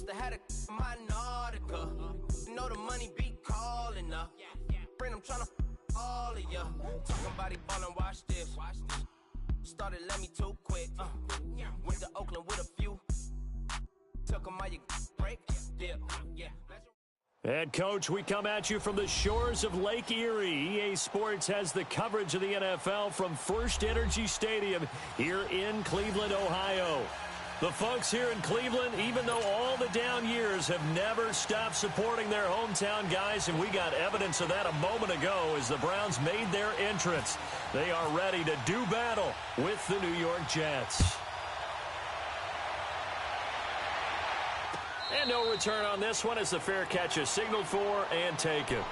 Musta had a my Nautica. You know the money be calling up. Friend, I'm tryna all of ya. Talking about he ballin', watch this. Started let me too quick. Went to Oakland with a few. Took 'em all you break. Dip. Yeah. And, Coach, we come at you from the shores of Lake Erie. EA Sports has the coverage of the NFL from First Energy Stadium here in Cleveland, Ohio. The folks here in Cleveland, even though all the down years, have never stopped supporting their hometown guys, and we got evidence of that a moment ago as the Browns made their entrance. They are ready to do battle with the New York Jets. And no return on this one as the fair catch is signaled for and taken.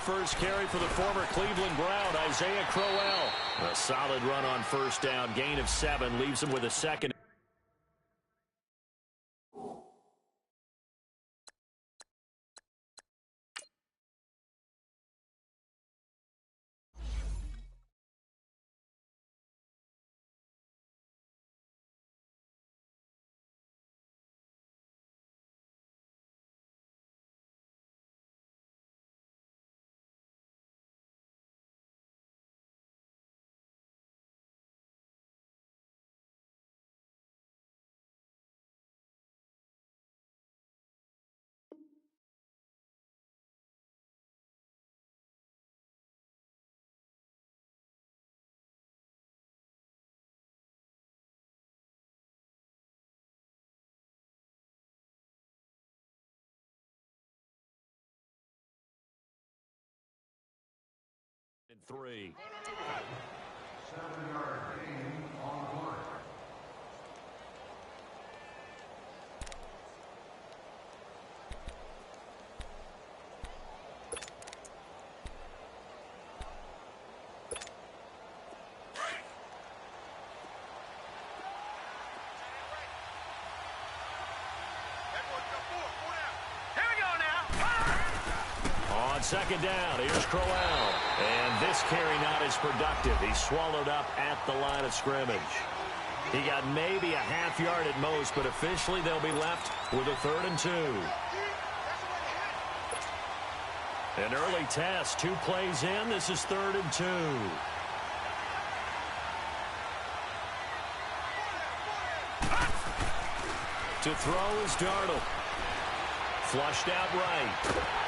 First carry for the former Cleveland Brown, Isaiah Crowell. A solid run on first down. Gain of 7 leaves him with a second. And 3. 7-yard gain on the board. On second down, here's Crowell. And this carry not as productive. He's swallowed up at the line of scrimmage. He got maybe a half yard at most, but officially they'll be left with a 3rd and 2. An early test, 2 plays in. This is 3rd and 2. To throw is Darnold. Flushed out right.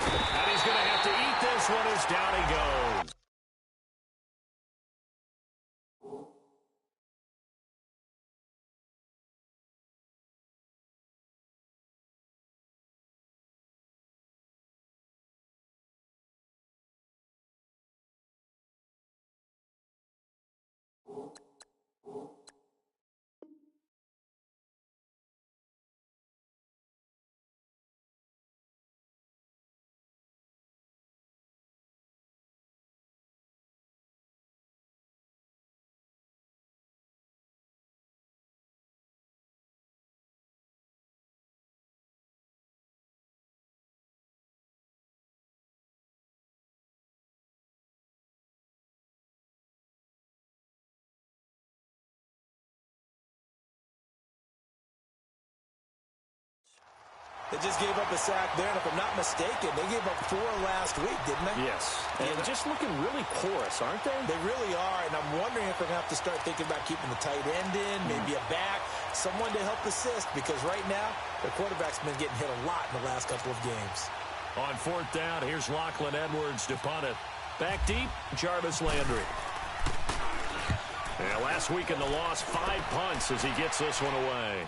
And he's going to have to eat this one as down he goes. They just gave up a sack there, and if I'm not mistaken, they gave up 4 last week, didn't they? Yes. And just looking really porous, aren't they? They really are, and I'm wondering if they're going to have to start thinking about keeping the tight end in, maybe a back, someone to help assist, because right now, their quarterback's been getting hit a lot in the last couple of games. On 4th down, here's Lachlan Edwards to punt it. Back deep, Jarvis Landry. Yeah, last week in the loss, 5 punts as he gets this one away.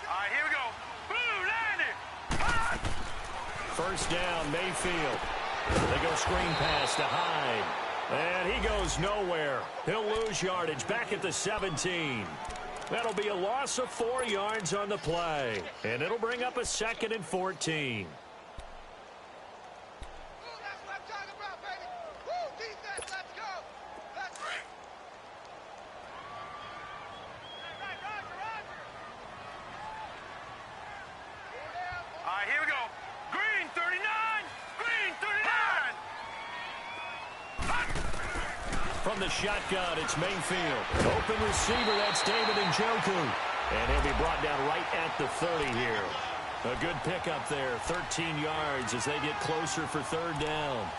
right, here we go. Blue, landing. First down, Mayfield. They go screen pass to Hyde. And he goes nowhere. He'll lose yardage back at the 17. That'll be a loss of 4 yards on the play. And it'll bring up a 2nd and 14. From the shotgun, it's Mayfield. Open receiver, that's David Njoku. And he'll be brought down right at the 30 here. A good pickup there, 13 yards as they get closer for 3rd down.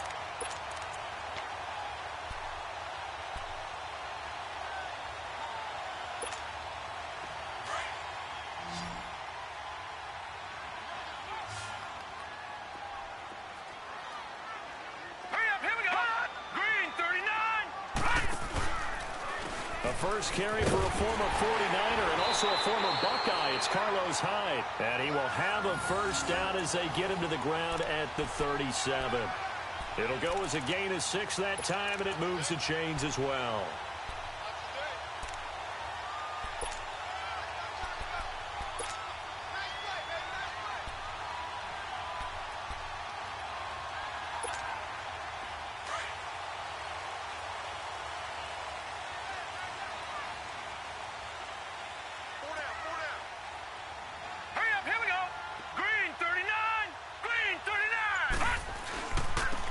First carry for a former 49er and also a former Buckeye. It's Carlos Hyde. And he will have a first down as they get him to the ground at the 37. It'll go as a gain of 6 that time, and it moves the chains as well.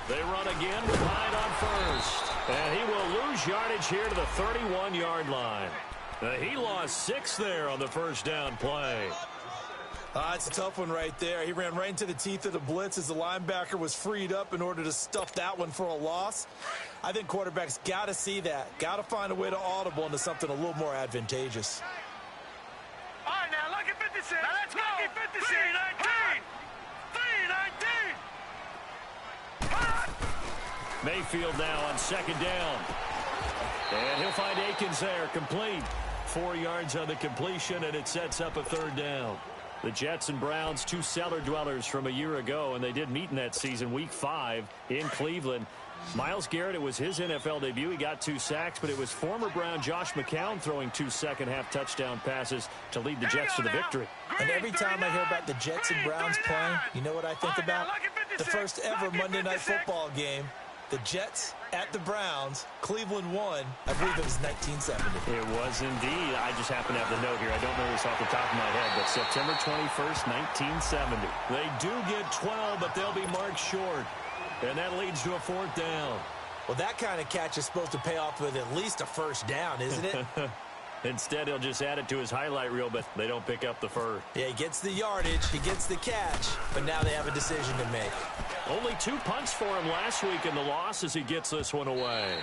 They run again with Hyde on first. And he will lose yardage here to the 31-yard line. He lost 6 there on the first down play. It's a tough one right there. He ran right into the teeth of the blitz as the linebacker was freed up in order to stuff that one for a loss. I think quarterbacks got to see that. Got to find a way to audible into something a little more advantageous. All right, now look at 56. Now let's go. 56. 3-19. 3-19. Mayfield now on 2nd down. And he'll find Akins there, complete. 4 yards on the completion, and it sets up a 3rd down. The Jets and Browns, 2 cellar dwellers from a year ago, and they did meet in that season, Week 5 in Cleveland. Myles Garrett, it was his NFL debut. He got 2 sacks, but it was former Brown Josh McCown throwing 2 second-half touchdown passes to lead the Jets to the victory. And every time I hear about the Jets and Browns playing, you know what I think about? The first ever Monday Night Football game. The Jets at the Browns. Cleveland won. I believe it was 1970. It was indeed. I just happen to have the note here. I don't know this off the top of my head, but September 21st, 1970. They do get 12, but they'll be marked short. And that leads to a 4th down. Well, that kind of catch is supposed to pay off with at least a first down, isn't it? Instead, he'll just add it to his highlight reel, but they don't pick up the first. Yeah, he gets the yardage, he gets the catch, but now they have a decision to make. Only 2 punts for him last week in the loss as he gets this one away.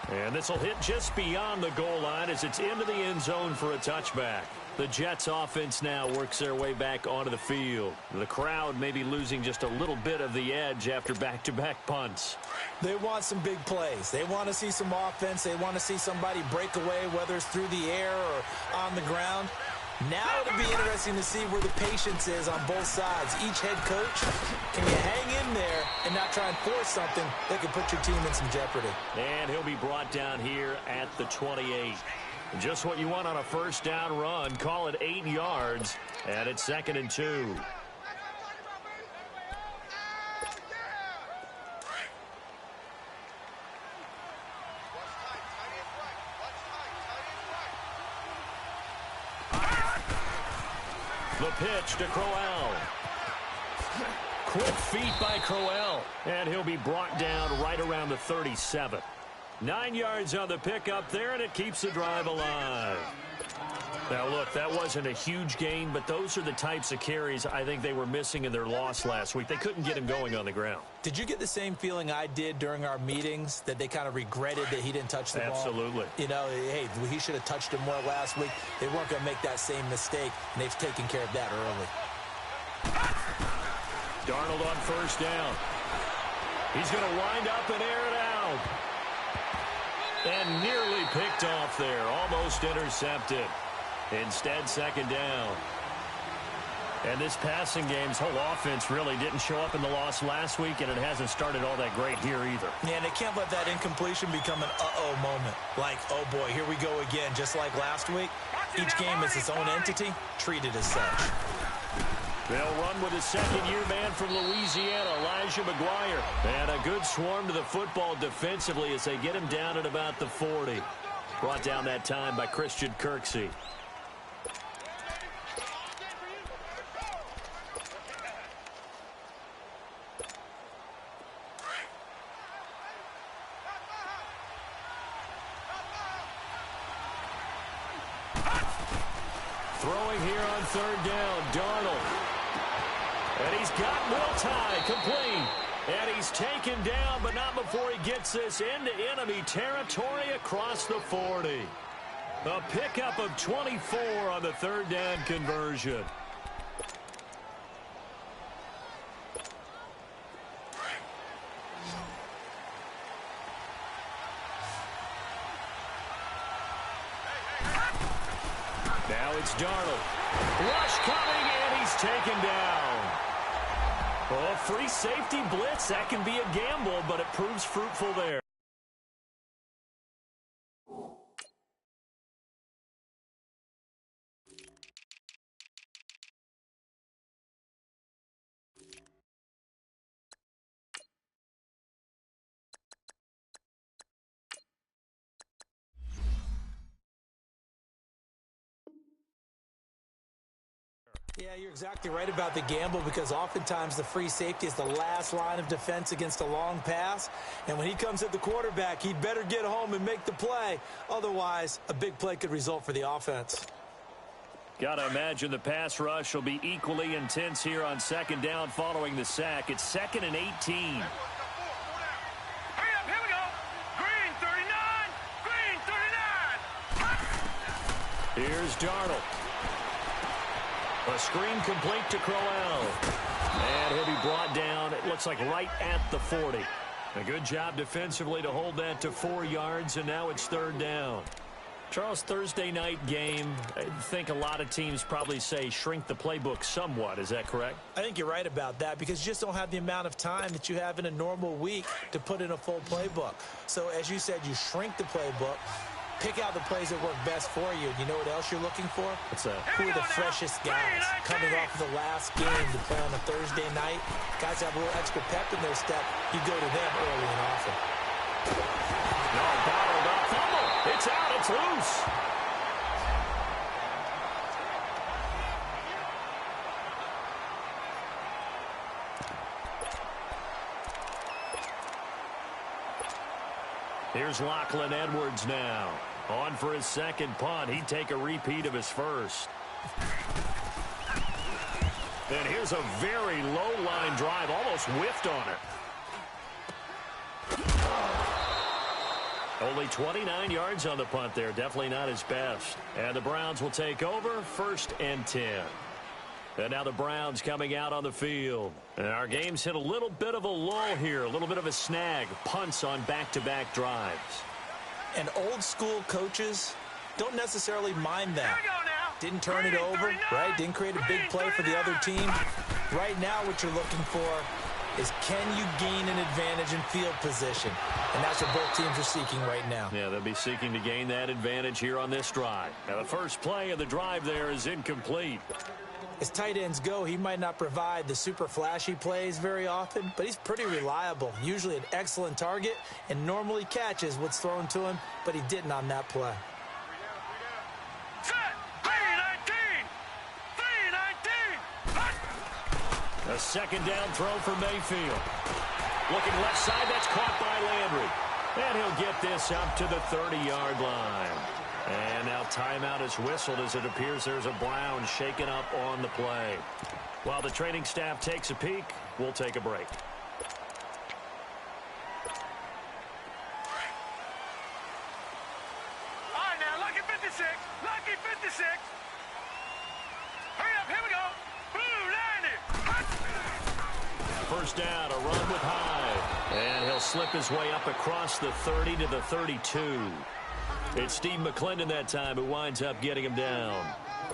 And this will hit just beyond the goal line as it's into the end zone for a touchback. The Jets offense now works their way back onto the field. The crowd may be losing just a little bit of the edge after back-to-back punts. They want some big plays. They want to see some offense. They want to see somebody break away, whether it's through the air or on the ground. Now it'll be interesting to see where the patience is on both sides. Each head coach, can you hang in there and not try and force something that could put your team in some jeopardy? And he'll be brought down here at the 28. Just what you want on a first down run. Call it 8 yards, and it's 2nd and 2. The pitch to Crowell. Quick feet by Crowell, and he'll be brought down right around the 37. 9 yards on the pickup there, and it keeps the drive alive. Now, look, that wasn't a huge gain, but those are the types of carries I think they were missing in their loss last week. They couldn't get him going on the ground. Did you get the same feeling I did during our meetings, that they kind of regretted that he didn't touch the ball? Absolutely. You know, hey, he should have touched him more last week. They weren't going to make that same mistake, and they've taken care of that early. Darnold on first down. He's going to wind up and air it out. And nearly picked off there. Almost intercepted. Instead, 2nd down. And this passing game's whole offense really didn't show up in the loss last week, and it hasn't started all that great here either. Yeah, and they can't let that incompletion become an uh-oh moment. Like, oh boy, here we go again, just like last week. Each game is its own entity, treated as such. They'll run with a second-year man from Louisiana, Elijah McGuire. And a good swarm to the football defensively as they get him down at about the 40. Brought down that time by Christian Kirksey. Throwing here on third down, Darnold. And he's got Will Tye complete. And he's taken down, but not before he gets this into enemy territory across the 40. A pickup of 24 on the third down conversion. Now it's Darnold. Rush coming, and he's taken down. Oh, free safety blitz. That can be a gamble, but it proves fruitful there. Yeah, you're exactly right about the gamble because oftentimes the free safety is the last line of defense against a long pass. And when he comes at the quarterback, he'd better get home and make the play. Otherwise, a big play could result for the offense. Got to imagine the pass rush will be equally intense here on second down following the sack. It's 2nd and 18. Hurry up, here we go. Green 39, green 39. Here's Darnold. A screen complete to Crowell. And he'll be brought down, it looks like right at the 40. A good job defensively to hold that to 4 yards, and now it's third down. Charles, Thursday night game, I think a lot of teams probably say shrink the playbook somewhat. Is that correct? I think you're right about that because you just don't have the amount of time that you have in a normal week to put in a full playbook. So as you said, you shrink the playbook. Pick out the plays that work best for you. You know what else you're looking for? What's that? Who are the freshest guys coming off of the last game to play on a Thursday night? Guys have a little extra pep in their step. You go to them early and often. No, bottled up. Fumble. It's out. It's loose. Here's Lachlan Edwards now. On for his second punt. He'd take a repeat of his first. And here's a very low line drive. Almost whiffed on it. Only 29 yards on the punt there. Definitely not his best. And the Browns will take over 1st and 10. And now the Browns coming out on the field. And our game's hit a little bit of a lull here. A little bit of a snag. Punts on back-to-back drives. And old school coaches don't necessarily mind that. Didn't turn it over, right? Didn't create a big play for the other team. Right now what you're looking for is can you gain an advantage in field position? And that's what both teams are seeking right now. Yeah, they'll be seeking to gain that advantage here on this drive. Now the first play of the drive there is incomplete. As tight ends go, he might not provide the super flashy plays very often, but he's pretty reliable. Usually an excellent target and normally catches what's thrown to him, but he didn't on that play. Set. 319. 319. A second down throw for Mayfield. Looking left side, that's caught by Landry. And he'll get this up to the 30-yard line. And now timeout is whistled as it appears there's a Brown shaken up on the play. While the training staff takes a peek, we'll take a break. All right, now, lucky 56. Lucky 56. Hurry up, here we go. Blue 90. First down, a run with Hyde. And he'll slip his way up across the 30 to the 32. It's Steve McClendon that time who winds up getting him down.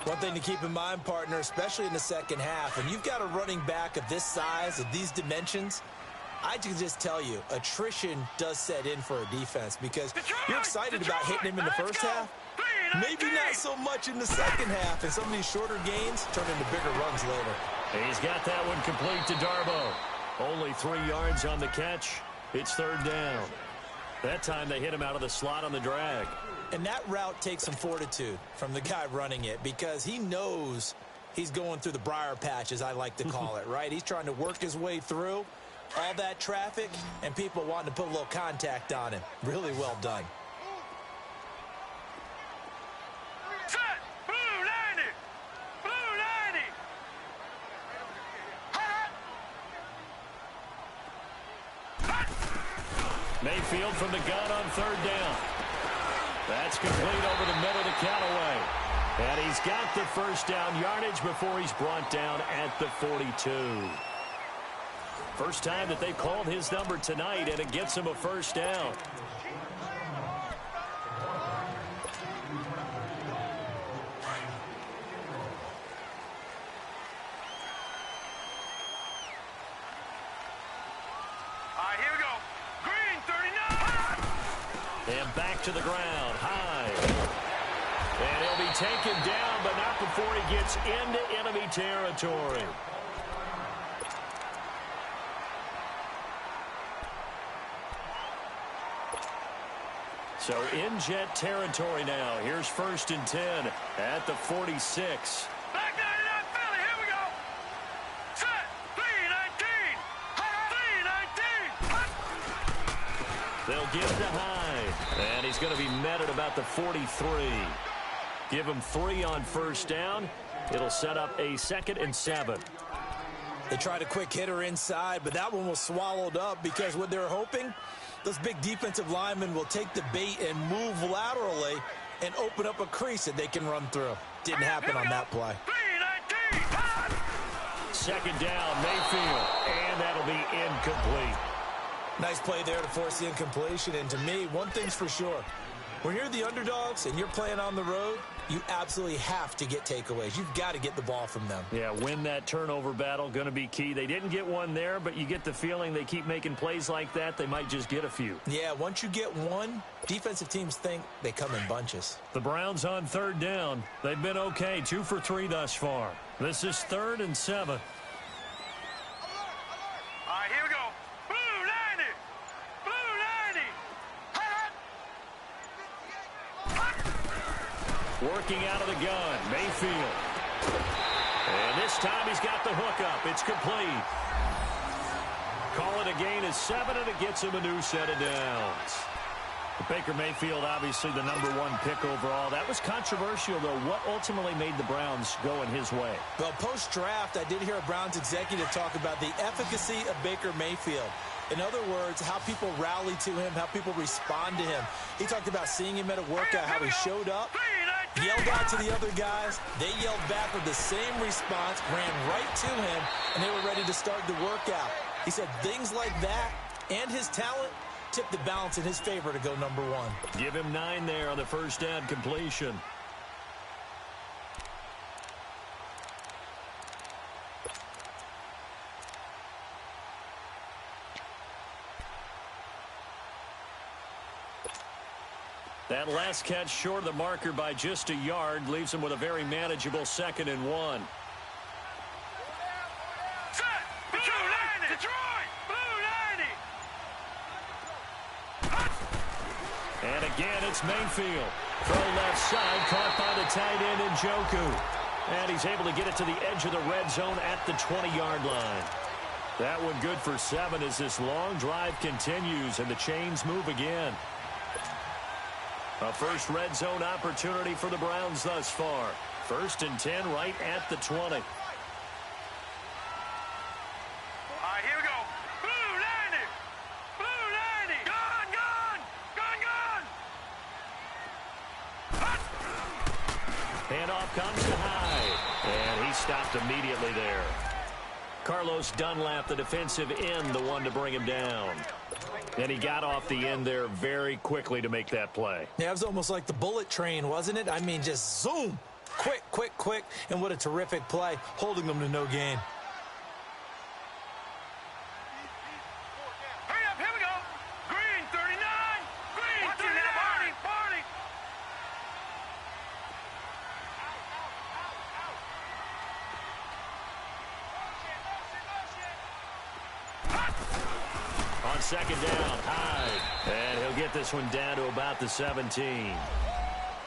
One thing to keep in mind, partner, especially in the second half, when you've got a running back of this size, of these dimensions, I can just tell you, attrition does set in for a defense because you're excited about hitting him in the first half. Maybe not so much in the second half, and some of these shorter gains turn into bigger runs later. He's got that one complete to Darboh. Only 3 yards on the catch. It's third down. That time they hit him out of the slot on the drag. And that route takes some fortitude from the guy running it because he knows he's going through the briar patch, as I like to call it, right? He's trying to work his way through all that traffic and people wanting to put a little contact on him. Really well done. Set! Blue 90! Blue 90! Mayfield from the gun on third down. That's complete over the middle to Callaway. And he's got the first down yardage before he's brought down at the 42. First time that they've called his number tonight, and it gets him a first down. All right, here we go. Green, 39! And back to the ground, high. And he'll be taken down, but not before he gets into enemy territory. So in Jet territory now. Here's first and 10 at the 46. Back 99 Philly, here we go. Set! 319! 319! They'll give to Hyde. And he's going to be met at about the 43. Give him 3 on first down. It'll set up a 2nd and 7. They tried a quick hitter inside, but that one was swallowed up because what they're hoping, those big defensive linemen will take the bait and move laterally and open up a crease that they can run through. Didn't happen on that play. 319! 2nd down, Mayfield. And that'll be incomplete. Nice play there to force the incompletion. And to me, one thing's for sure. When you're the underdogs and you're playing on the road, you absolutely have to get takeaways. You've got to get the ball from them. Yeah, win that turnover battle, going to be key. They didn't get one there, but you get the feeling they keep making plays like that, they might just get a few. Yeah, once you get one, defensive teams think they come in bunches. The Browns on third down. They've been okay, 2 for 3 thus far. This is 3rd and 7. All right, here we go. Blue 90! Blue 90! Working out of the gun, Mayfield. And this time he's got the hook up. It's complete. Call it a gain of 7, and it gets him a new set of downs. Baker Mayfield, obviously the #1 pick overall. That was controversial, though. What ultimately made the Browns go in his way? Well, post-draft, I did hear a Browns executive talk about the efficacy of Baker Mayfield. In other words, how people rally to him, how people respond to him. He talked about seeing him at a workout, how he showed up, yelled out to the other guys. They yelled back with the same response, ran right to him, and they were ready to start the workout. He said things like that and his talent tipped the balance in his favor to go #1. Give him 9 there on the first down completion. That last catch short of the marker by just a yard leaves him with a very manageable 2nd and 1. Set! Blue 90! Detroit! Blue 90! And again, it's Mayfield. Throw left side, caught by the tight end Njoku. And he's able to get it to the edge of the red zone at the 20-yard line. That one good for 7 as this long drive continues and the chains move again. A first red zone opportunity for the Browns thus far. 1st and 10 right at the 20. All right, here we go. Blue 90! Blue 90! Gone, gone! Gone, gone! Handoff comes to Hyde. And he stopped immediately there. Carlos Dunlap, the defensive end, the one to bring him down. And he got off the end there very quickly to make that play. Yeah, it was almost like the bullet train, wasn't it? I mean, just zoom. Quick, quick, quick, and what a terrific play, holding them to no gain. Hurry up, here we go. Green 39. Green 39. Barney. On second down, Hyde. And he'll get this one down to about the 17.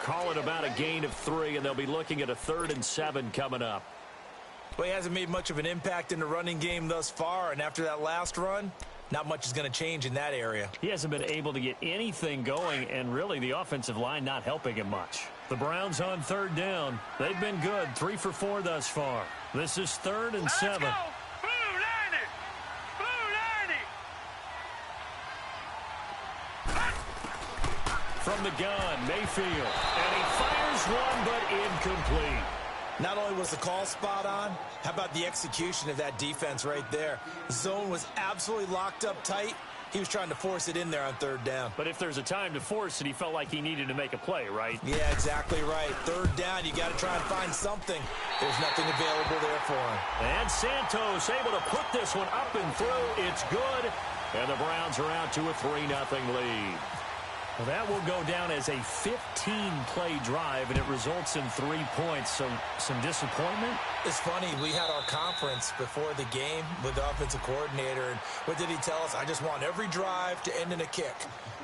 Call it about a gain of 3, and they'll be looking at a 3rd and 7 coming up. Well, he hasn't made much of an impact in the running game thus far, and after that last run, not much is going to change in that area. He hasn't been able to get anything going, and really the offensive line not helping him much. The Browns on 3rd down. They've been good, 3 for 4 thus far. This is 3rd and 7. Let's go. Blue 90. From the gun, Mayfield. And he fires one, but incomplete. Not only was the call spot on, how about the execution of that defense right there? The zone was absolutely locked up tight. He was trying to force it in there on 3rd down. But if there's a time to force it, he felt like he needed to make a play, right? Yeah, exactly right. 3rd down, you got to try and find something. There's nothing available there for him. And Santos able to put this one up and through. It's good. And the Browns are out to a 3-0 lead. Well, that will go down as a 15-play drive, and it results in 3 points. So some disappointment? It's funny, we had our conference before the game with the offensive coordinator, and what did he tell us? I just want every drive to end in a kick,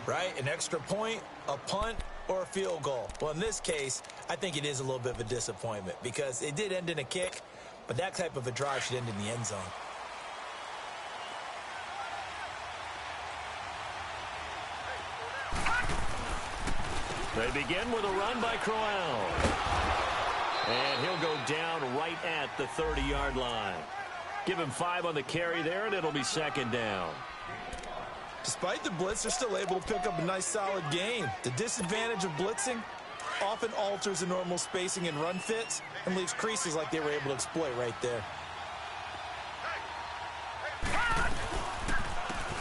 right? An extra point, a punt, or a field goal. Well, in this case, I think it is a little bit of a disappointment because it did end in a kick, but that type of a drive should end in the end zone. They begin with a run by Crowell. And he'll go down right at the 30-yard line. Give him 5 on the carry there, and it'll be 2nd down. Despite the blitz, they're still able to pick up a nice, solid gain. The disadvantage of blitzing often alters the normal spacing and run fits and leaves creases like they were able to exploit right there.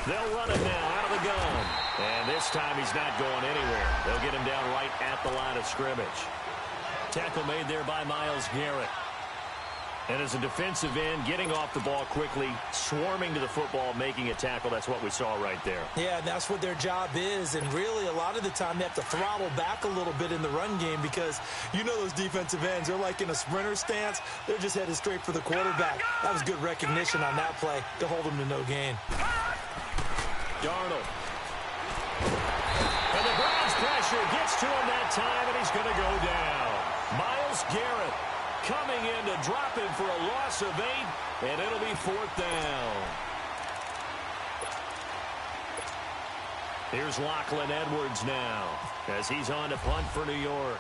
They'll run it now out of the gun. And this time he's not going anywhere. They'll get him down right at the line of scrimmage. Tackle made there by Myles Garrett. And as a defensive end, getting off the ball quickly, swarming to the football, making a tackle. That's what we saw right there. Yeah, and that's what their job is. And really, a lot of the time, they have to throttle back a little bit in the run game because you know those defensive ends, they're like in a sprinter stance. They're just headed straight for the quarterback. That was good recognition on that play to hold them to no gain. Darnold. And the Browns pressure gets to him that time, and he's going to go down. Myles Garrett coming in to drop him for a loss of 8, and it'll be 4th down. Here's Lachlan Edwards now as he's on to punt for New York.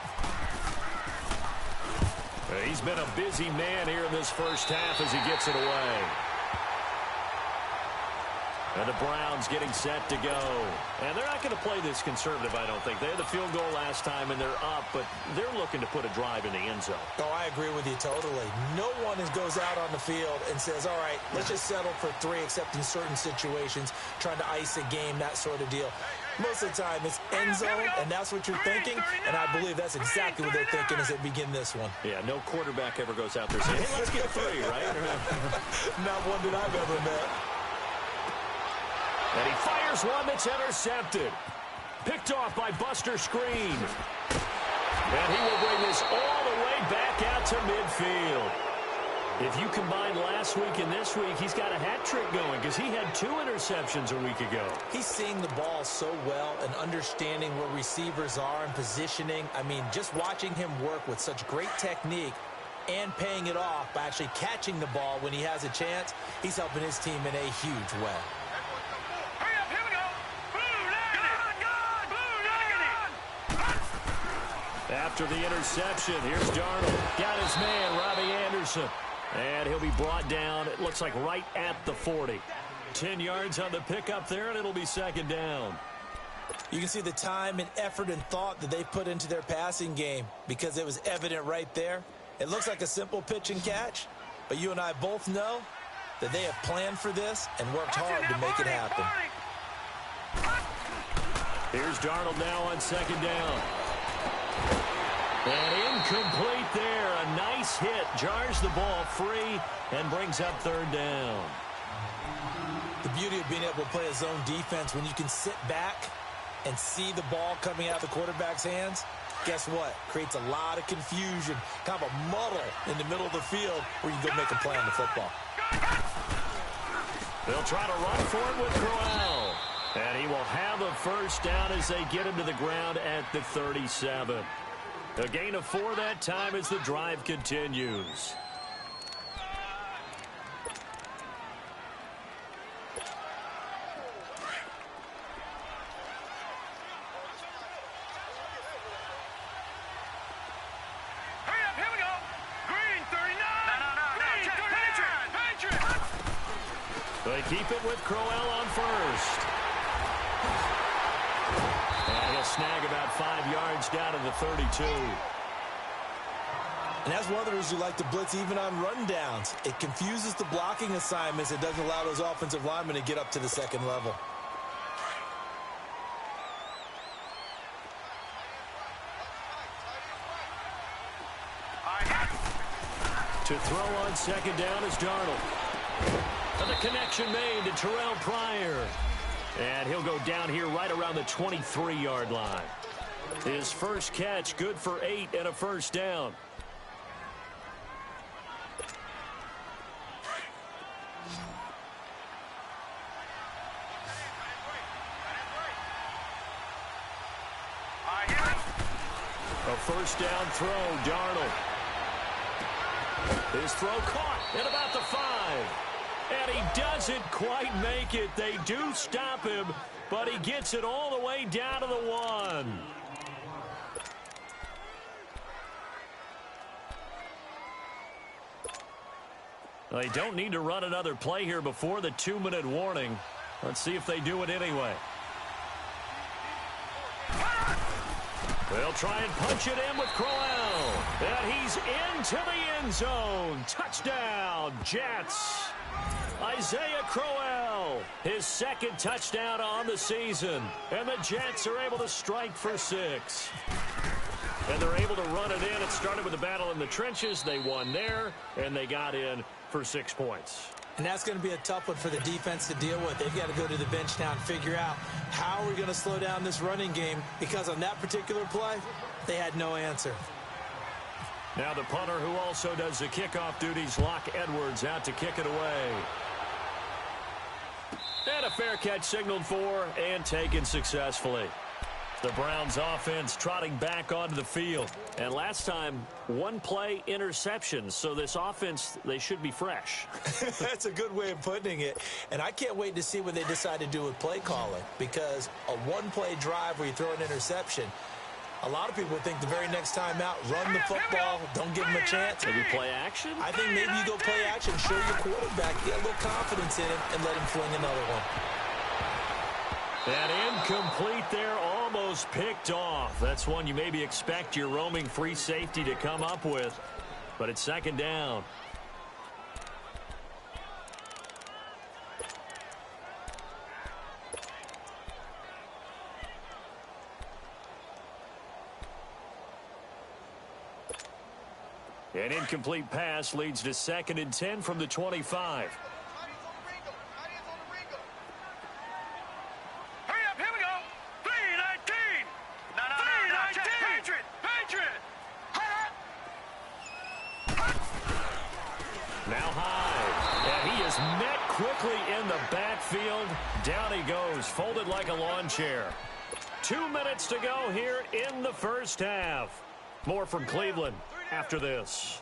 He's been a busy man here in this first half as he gets it away. And the Browns getting set to go. And they're not going to play this conservative, I don't think. They had the field goal last time, and they're up, but they're looking to put a drive in the end zone. Oh, I agree with you totally. No one goes out on the field and says, all right, let's just settle for 3, except in certain situations, trying to ice a game, that sort of deal. Most of the time, it's end zone, and that's what you're thinking, and I believe that's exactly what they're thinking as they begin this one. Yeah, no quarterback ever goes out there saying, hey, let's get 3, right? Not one that I've ever met. And he fires one that's intercepted. Picked off by Buster Screen. And he will bring this all the way back out to midfield. If you combine last week and this week, he's got a hat trick going because he had 2 interceptions a week ago. He's seeing the ball so well and understanding where receivers are and positioning. I mean, just watching him work with such great technique and paying it off by actually catching the ball when he has a chance, he's helping his team in a huge way. After the interception, here's Darnold. Got his man, Robbie Anderson. And he'll be brought down, it looks like right at the 40. 10 yards on the pickup there, and it'll be 2nd down. You can see the time and effort and thought that they put into their passing game because it was evident right there. It looks like a simple pitch and catch, but you and I both know that they have planned for this and worked hard to make it happen. Here's Darnold now on 2nd down. And incomplete there. This hit jars the ball free and brings up third down. The beauty of being able to play a zone defense, when you can sit back and see the ball coming out of the quarterback's hands, guess what? Creates a lot of confusion, kind of a muddle in the middle of the field where you can go make a play on the football. They'll try to run for it with Crowell. And he will have a first down as they get him to the ground at the 37. A gain of 4 that time as the drive continues. They keep it with Crowell on first. And he'll snag about 5 yards down to the 32. And that's one of the reasons you like to blitz even on rundowns. It confuses the blocking assignments. It doesn't allow those offensive linemen to get up to the second level. To throw on second down is Darnold. And the connection made to Terrell Pryor. And he'll go down here right around the 23-yard line. His first catch, good for 8 and a first down. A first down throw, Darnold. His throw caught at about the 5. And he doesn't quite make it. They do stop him, but he gets it all the way down to the 1. They don't need to run another play here before the 2-minute warning. Let's see if they do it anyway. They'll try and punch it in with Crowell. And he's into the end zone. Touchdown, Jets. Isaiah Crowell, his second touchdown on the season. And the Jets are able to strike for 6. And they're able to run it in. It started with a battle in the trenches. They won there, and they got in for 6 points. And that's going to be a tough one for the defense to deal with. They've got to go to the bench now and figure out how we're going to slow down this running game, because on that particular play, they had no answer. Now the punter, who also does the kickoff duties, Locke Edwards, out to kick it away. And a fair catch signaled for and taken successfully. The Browns offense trotting back onto the field. And last time, 1 play interception. So this offense, they should be fresh. That's a good way of putting it. And I can't wait to see what they decide to do with play calling, because a 1-play drive where you throw an interception, a lot of people think the very next time out, run the football, don't give them a chance. Maybe play action? I think maybe you go play action, show your quarterback, get a little confidence in him, and let him fling another one. And incomplete there, almost picked off. That's one you maybe expect your roaming free safety to come up with. But it's second down. An incomplete pass leads to 2nd and 10 from the 25. Quickly in the backfield. Down he goes, folded like a lawn chair. 2 minutes to go here in the first half. More from Cleveland after this.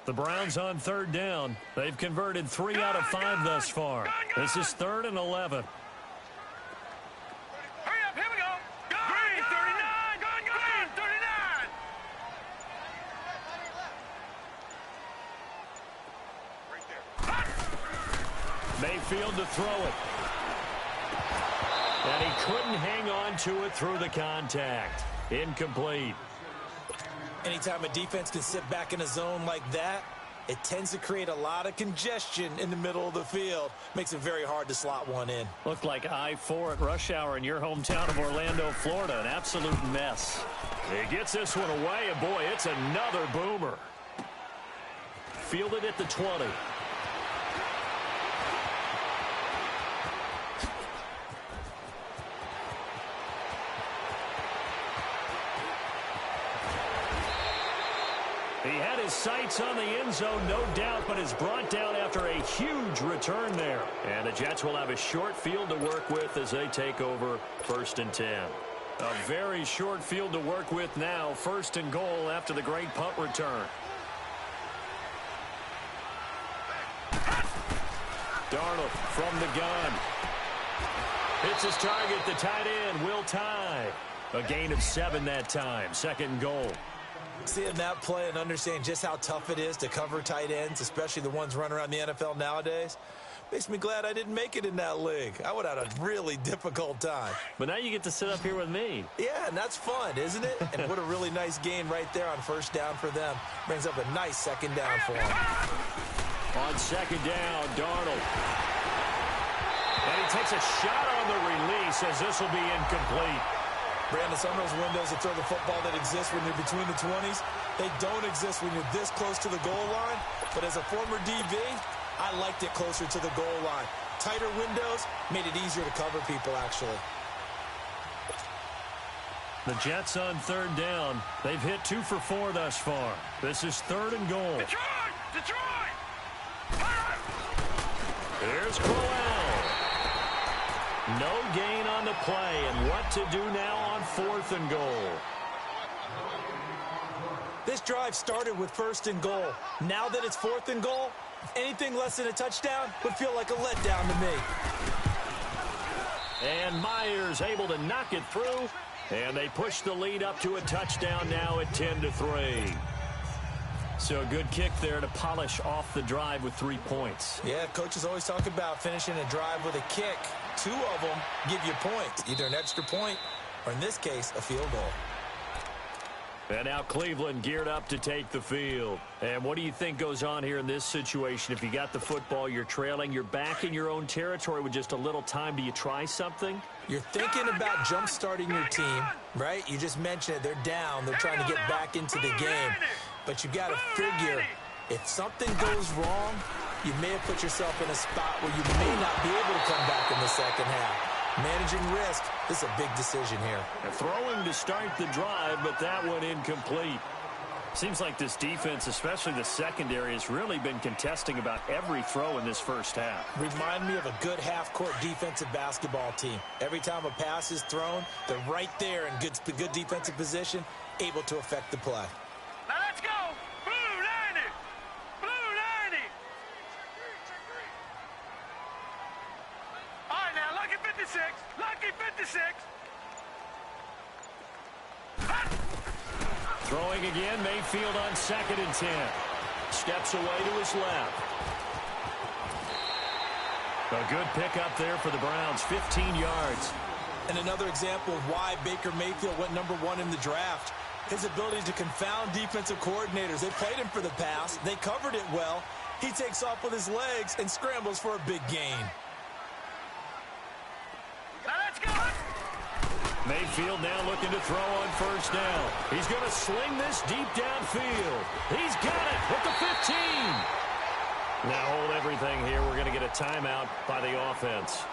The Browns on third down. They've converted 3 out of 5 thus far. This is 3rd and 11. Mayfield to throw it. And he couldn't hang on to it through the contact. Incomplete. Anytime a defense can sit back in a zone like that, it tends to create a lot of congestion in the middle of the field. Makes it very hard to slot one in. Looked like I-4 at rush hour in your hometown of Orlando, Florida. An absolute mess. He gets this one away, and boy, it's another boomer. Fielded at the 20. He had his sights on the end zone, no doubt, but is brought down after a huge return there. And the Jets will have a short field to work with as they take over 1st and 10. A very short field to work with now, 1st and goal after the great punt return. Darnold from the gun. Hits his target, the tight end, Will Tye. A gain of 7 that time, 2nd and goal. Seeing that play and understanding just how tough it is to cover tight ends, especially the ones running around the NFL nowadays, makes me glad I didn't make it in that league. I would have had a really difficult time. But now you get to sit up here with me. Yeah, and that's fun, isn't it? And what a really nice gain right there on 1st down for them. Brings up a nice 2nd down for them. On 2nd down, Darnold. And he takes a shot on the release as this will be incomplete. Brandon, some of those windows that throw the football that exist when you're between the 20s, they don't exist when you're this close to the goal line. But as a former DB, I liked it closer to the goal line. Tighter windows made it easier to cover people, actually. The Jets on 3rd down. They've hit 2 for 4 thus far. This is 3rd and goal. Detroit! Detroit! Here's Crowell. No gain on the play, and what to do now on 4th and goal. This drive started with 1st and goal. Now that it's 4th and goal, anything less than a touchdown would feel like a letdown to me. And Myers able to knock it through, and they push the lead up to a touchdown now at 10-3. So a good kick there to polish off the drive with 3 points. Yeah, coaches always talk about finishing a drive with a kick. 2 of them give you points, either an extra point or, in this case, a field goal. And now Cleveland geared up to take the field. And what do you think goes on here in this situation? If you got the football, you're trailing, you're back in your own territory with just a little time. Do you try something? You're thinking about jump-starting your team, right? You just mentioned it. They're down. They're trying to get back into the game. But you got to figure, if something goes wrong, you may have put yourself in a spot where you may not be able to come back in the 2nd half. Managing risk, this is a big decision here. Throwing to start the drive, but that one incomplete. Seems like this defense, especially the secondary, has really been contesting about every throw in this 1st half. Remind me of a good half-court defensive basketball team. Every time a pass is thrown, they're right there in good defensive position, able to affect the play. Now let's go! Blue 90! Blue 90! All right, now, lucky 56! Lucky 56! Throwing again, Mayfield on 2nd and 10. Steps away to his left. A good pickup there for the Browns, 15 yards. And another example of why Baker Mayfield went #1 in the draft. His ability to confound defensive coordinators. They played him for the pass. They covered it well. He takes off with his legs and scrambles for a big gain. Now let's go! Mayfield now looking to throw on 1st down. He's going to sling this deep downfield. He's got it with the 15. Now hold everything here. We're going to get a timeout by the offense,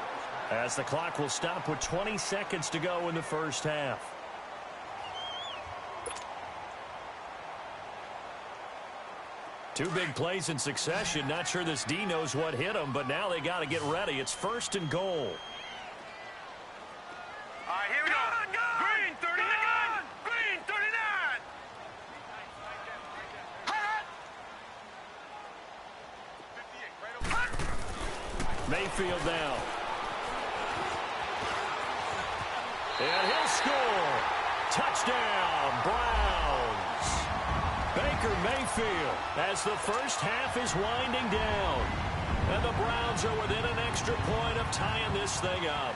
as the clock will stop with 20 seconds to go in the 1st half. Two big plays in succession. Not sure this D knows what hit him, but now they got to get ready. It's 1st and goal. All right, here we go. Green 39! Green 39! Mayfield now. And he'll score. Touchdown, Browns. Baker Mayfield as the 1st half is winding down. And the Browns are within an extra point of tying this thing up.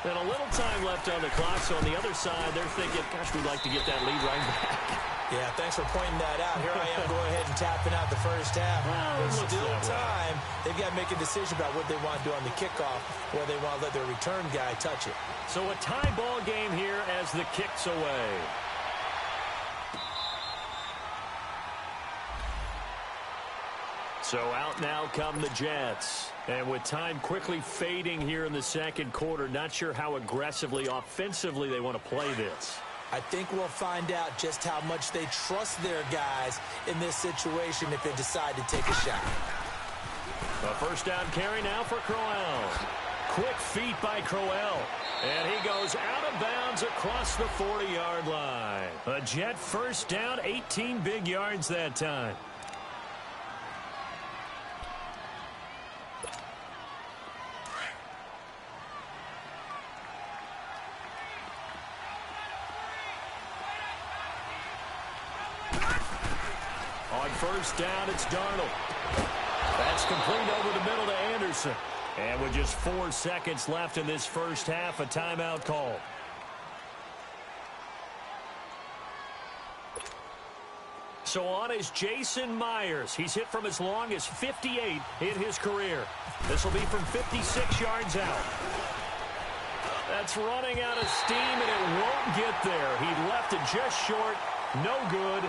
And a little time left on the clock, so on the other side, they're thinking, gosh, we'd like to get that lead right back. Yeah, thanks for pointing that out. Here I am going ahead and tapping out the first half. There's still time. They've got to make a decision about what they want to do on the kickoff, whether they want to let their return guy touch it. So a tie ball game here as the kick's away. So out now come the Jets. And with time quickly fading here in the second quarter, not sure how aggressively, offensively they want to play this. I think we'll find out just how much they trust their guys in this situation if they decide to take a shot. A first down carry now for Crowell. Quick feet by Crowell. And he goes out of bounds across the 40-yard line. A Jet first down, 18 big yards that time. On first down, it's Darnold. That's complete over the middle to Anderson. And with just 4 seconds left in this first half, a timeout call. So on is Jason Myers. He's hit from as long as 58 in his career. This will be from 56 yards out. That's running out of steam, and it won't get there. He left it just short. No good.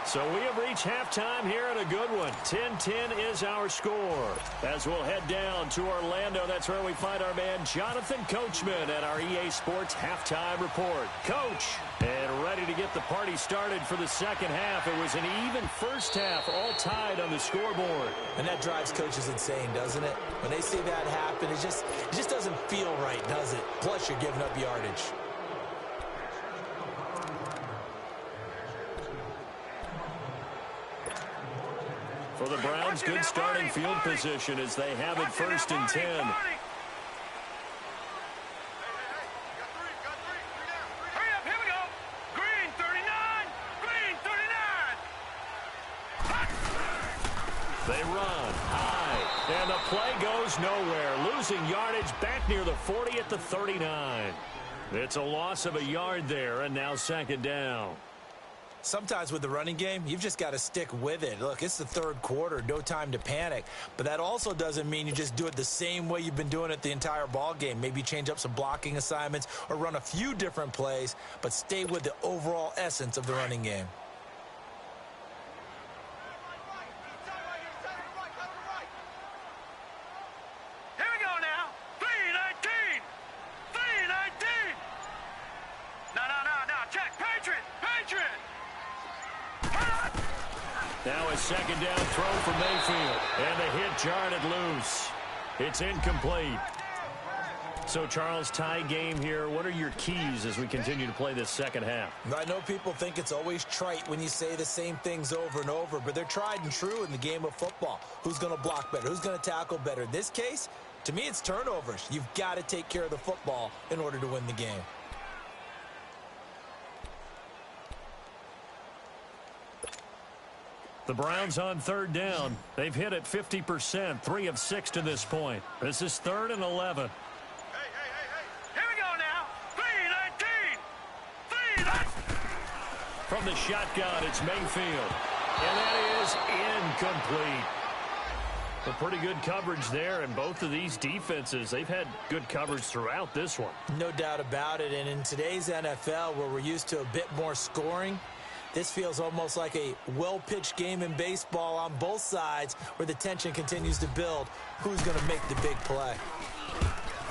So we have reached halftime here in a good one. 10-10 is our score. As we'll head down to Orlando, that's where we find our man Jonathan Coachman at our EA Sports Halftime Report. Coach, and ready to get the party started for the second half. It was an even first half, all tied on the scoreboard. And that drives coaches insane, doesn't it? When they see that happen, it just doesn't feel right, does it? Plus, you're giving up yardage. For the Browns, good starting field position as they have it first and 10. Hurry up, here we go. Green 39, green 39. They run high, and the play goes nowhere. Losing yardage back near the 40 at the 39. It's a loss of a yard there, and now second down. Sometimes with the running game, you've just got to stick with it. Look, it's the third quarter, no time to panic. But that also doesn't mean you just do it the same way you've been doing it the entire ball game. Maybe change up some blocking assignments or run a few different plays, but stay with the overall essence of the running game. Here we go now. 319, 319. No, check. Patriot. Now a second down throw for Mayfield. And the hit jarred loose. It's incomplete. So, Charles, tie game here. What are your keys as we continue to play this second half? I know people think it's always trite when you say the same things over and over, but they're tried and true in the game of football. Who's going to block better? Who's going to tackle better? In this case, to me, it's turnovers. You've got to take care of the football in order to win the game. The Browns on third down. They've hit it 50%, 3 of 6 to this point. This is 3rd and 11. Here we go now. 319, 319. From the shotgun, it's Mayfield. And that is incomplete. A pretty good coverage there, and both of these defenses, they've had good coverage throughout this one. No doubt about it, and in today's NFL, where we're used to a bit more scoring, this feels almost like a well-pitched game in baseball on both sides where the tension continues to build. Who's going to make the big play?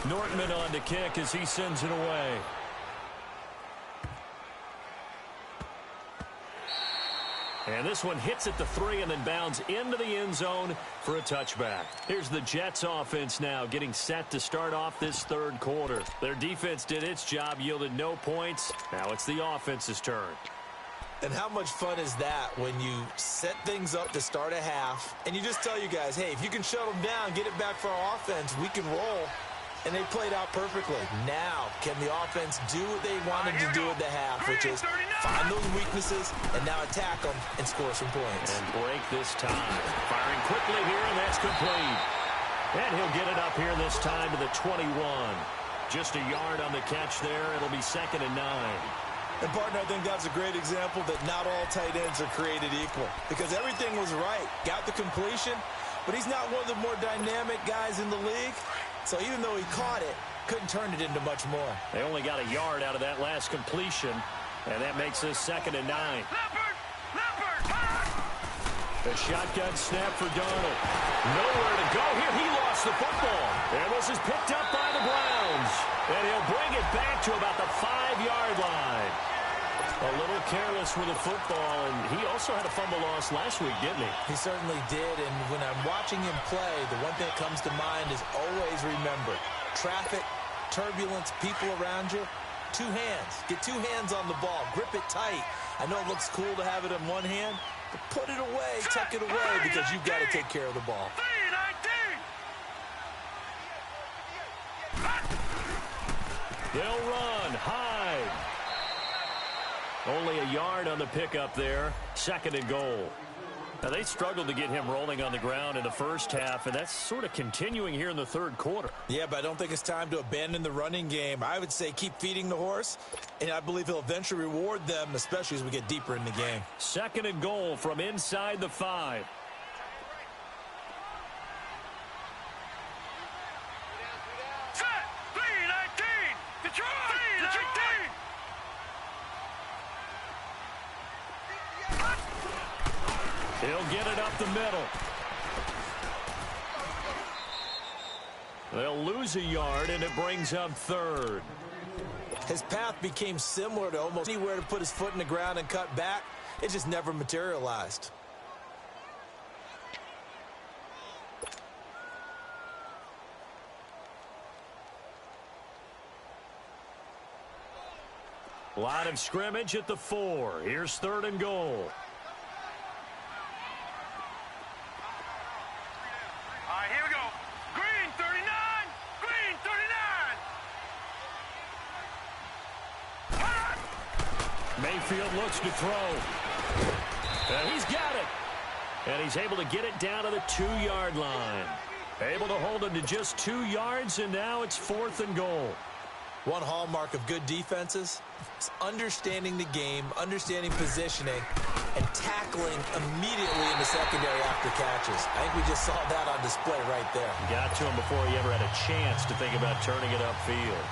Nortman on to kick as he sends it away. And this one hits at the 3 and then bounds into the end zone for a touchback. Here's the Jets offense now getting set to start off this third quarter. Their defense did its job, yielded no points. Now it's the offense's turn. And how much fun is that when you set things up to start a half and you just tell you guys, hey, if you can shut them down, get it back for our offense, we can roll. And they played out perfectly. Now, can the offense do what they wanted to do at the half, which is find those weaknesses and now attack them and score some points. And break this time. Firing quickly here, and that's complete. And he'll get it up here this time to the 21. Just a yard on the catch there. It'll be 2nd and 9. And, partner, I think that's a great example that not all tight ends are created equal because everything was right. Got the completion, but he's not one of the more dynamic guys in the league. So even though he caught it, couldn't turn it into much more. They only got a yard out of that last completion, and that makes this 2nd and 9. The shotgun snap for Darnold. Nowhere to go here. He lost the football. And this is picked up by the Browns. And he'll bring it back to about the 5-yard line. A little careless with the football, and he also had a fumble loss last week, didn't he? He certainly did, and when I'm watching him play, the one thing that comes to mind is always remember, traffic, turbulence, people around you, 2 hands. Get 2 hands on the ball. Grip it tight. I know it looks cool to have it in one hand, but put it away, tuck it away, because you've got to take care of the ball. They'll run. Hyde. Only a yard on the pickup there. 2nd and goal. Now, they struggled to get him rolling on the ground in the first half, and that's sort of continuing here in the 3rd quarter. Yeah, but I don't think it's time to abandon the running game. I would say keep feeding the horse, and I believe he'll eventually reward them, especially as we get deeper in the game. 2nd and goal from inside the 5. He'll get it up the middle. They'll lose a yard, and it brings up 3rd. His path became similar to almost anywhere to put his foot in the ground and cut back. It just never materialized. Line of scrimmage at the 4. Here's 3rd and goal. Here we go. Green 39. Green 39. Mayfield looks to throw. And he's got it. And he's able to get it down to the 2-yard line. Able to hold him to just 2 yards, and now it's 4th and goal. One hallmark of good defenses is understanding the game, understanding positioning, and tackling immediately in the secondary after catches. I think we just saw that on display right there. Got to him before he ever had a chance to think about turning it upfield.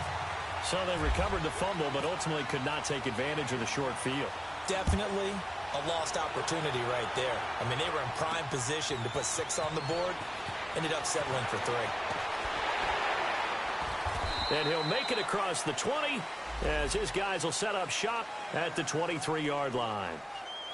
So they recovered the fumble, but ultimately could not take advantage of the short field. Definitely a lost opportunity right there. I mean, they were in prime position to put 6 on the board, ended up settling for 3. And he'll make it across the 20 as his guys will set up shop at the 23-yard line.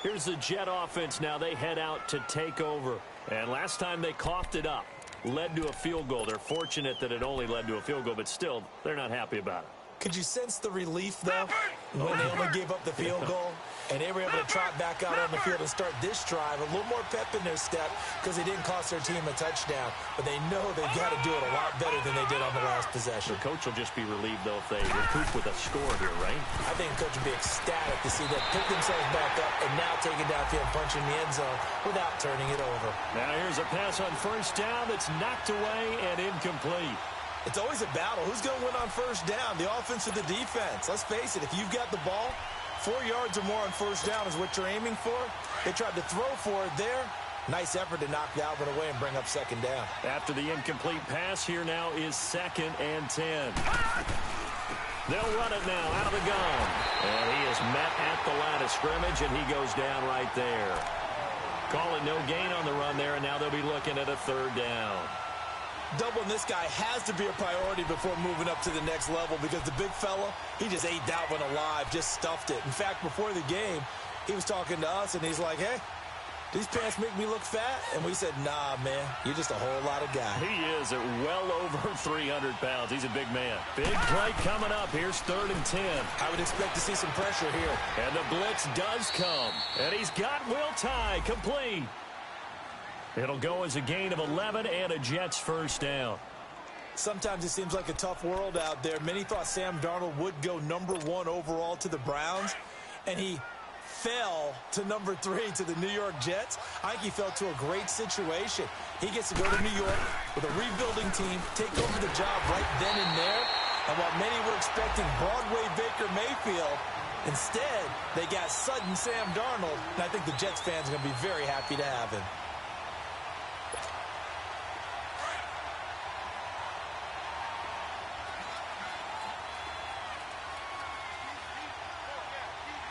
Here's the Jet offense now. They head out to take over. And last time they coughed it up, led to a field goal. They're fortunate that it only led to a field goal, but still, they're not happy about it. Could you sense the relief, though, when they only gave up the field goal? And they were able to trot back out on the field and start this drive. A little more pep in their step because they didn't cost their team a touchdown. But they know they've got to do it a lot better than they did on the last possession. The coach will just be relieved, though, if they recoup with a score here, right? I think the coach will be ecstatic to see them pick themselves back up and now take it downfield, punching the end zone without turning it over. Now here's a pass on 1st down that's knocked away and incomplete. It's always a battle. Who's going to win on 1st down, the offense or the defense? Let's face it, if you've got the ball, 4 yards or more on 1st down is what you're aiming for. They tried to throw for it there. Nice effort to knock Dalvin away and bring up 2nd down. After the incomplete pass, here now is 2nd and 10. They'll run it now out of the gun. And he is met at the line of scrimmage, and he goes down right there. Call it no gain on the run there, and now they'll be looking at a 3rd down. Doubling this guy has to be a priority before moving up to the next level because the big fella, he just ate that one alive, just stuffed it. In fact, before the game, he was talking to us, and he's like, hey, these pants make me look fat? And we said, nah, man, you're just a whole lot of guy. He is at well over 300 pounds. He's a big man. Big play coming up. Here's 3rd and 10. I would expect to see some pressure here. And the blitz does come. And he's got Will Tye complete. It'll go as a gain of 11 and a Jets 1st down. Sometimes it seems like a tough world out there. Many thought Sam Darnold would go #1 overall to the Browns, and he fell to #3 to the New York Jets. I think he fell to a great situation. He gets to go to New York with a rebuilding team, take over the job right then and there. And while many were expecting Broadway Baker Mayfield, Instead, they got sudden Sam Darnold, and I think the Jets fans are going to be very happy to have him.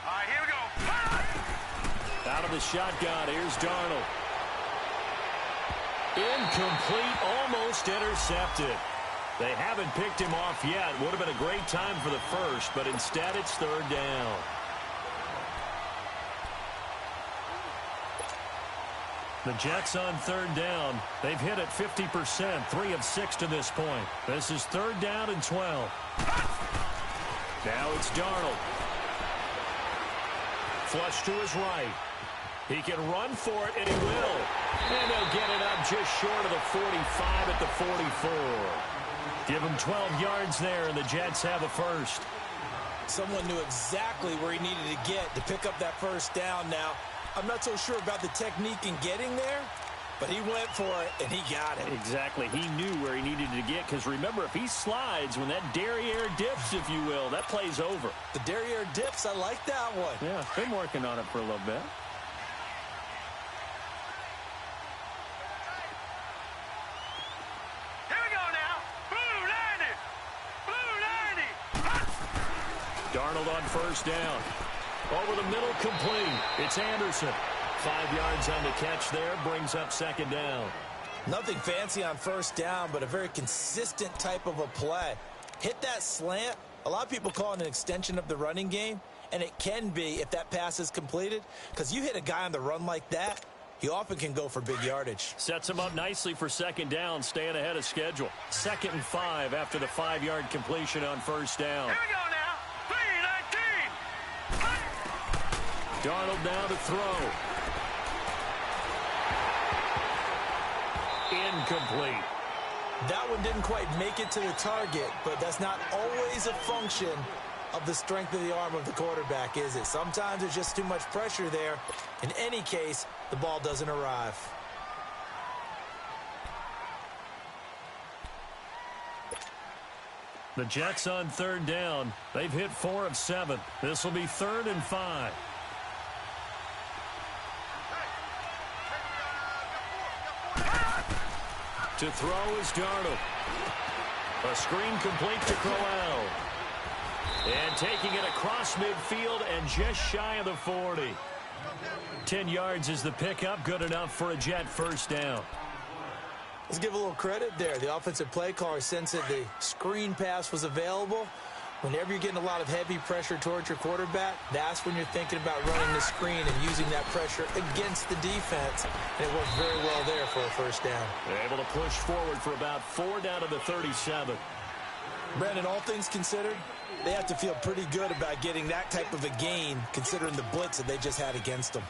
All right, here we go. Out of the shotgun, here's Darnold. Incomplete, almost intercepted. They haven't picked him off yet. Would have been a great time for the first, but instead it's third down. The Jets on third down. They've hit it 50%, 3 of 6 to this point. This is third down and 12. Now it's Darnold. Flush to his right. He can run for it, and he will. And they'll get it up just short of the 45 at the 44. Give him 12 yards there, and the Jets have a first. Someone knew exactly where he needed to get to pick up that first down now. I'm not so sure about the technique in getting there, but he went for it, and he got it. Exactly. He knew where he needed to get, because remember, if he slides, when that derriere dips, if you will, that play's over. The derriere dips, I like that one. Yeah, been working on it for a little bit. Darnold on first down. Over the middle, complete. It's Anderson. 5 yards on the catch there, brings up second down. Nothing fancy on first down, but a very consistent type of a play. Hit that slant. A lot of people call it an extension of the running game, and it can be if that pass is completed, because you hit a guy on the run like that, he often can go for big yardage. Sets him up nicely for second down, staying ahead of schedule. 2nd and 5 after the 5-yard completion on first down. Here we go now. Darnold now to throw. Incomplete. That one didn't quite make it to the target, but that's not always a function of the strength of the arm of the quarterback, is it? Sometimes there's just too much pressure there. In any case, the ball doesn't arrive. The Jets on third down. They've hit 4 of 7. This will be 3rd and 5. To throw is Darnold. A screen complete to Crowell. And taking it across midfield and just shy of the 40. 10 yards is the pickup. Good enough for a Jet first down. Let's give a little credit there. The offensive play caller sensed that the screen pass was available. Whenever you're getting a lot of heavy pressure towards your quarterback, that's when you're thinking about running the screen and using that pressure against the defense. And it worked very well there for a first down. They're able to push forward for about 4 down to the 37. Brandon, all things considered, they have to feel pretty good about getting that type of a gain considering the blitz that they just had against them.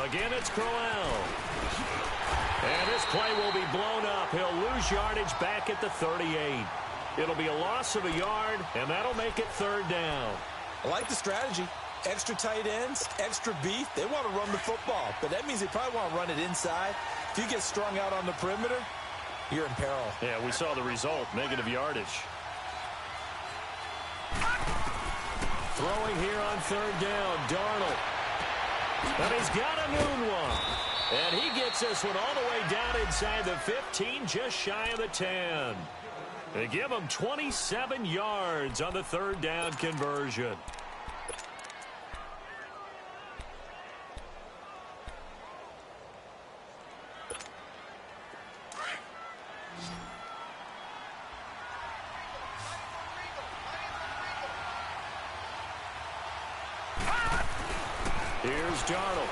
Again, it's Crowell. And this play will be blown up. He'll lose yardage back at the 38. It'll be a loss of a yard, and that'll make it 3rd down. I like the strategy. Extra tight ends, extra beef. They want to run the football, but that means they probably want to run it inside. If you get strung out on the perimeter, you're in peril. Yeah, we saw the result, negative yardage. Throwing here on 3rd down, Darnold. And he's got a noon one. And he gets this one all the way down inside the 15, just shy of the 10. They give him 27 yards on the 3rd down conversion. Here's Darnold.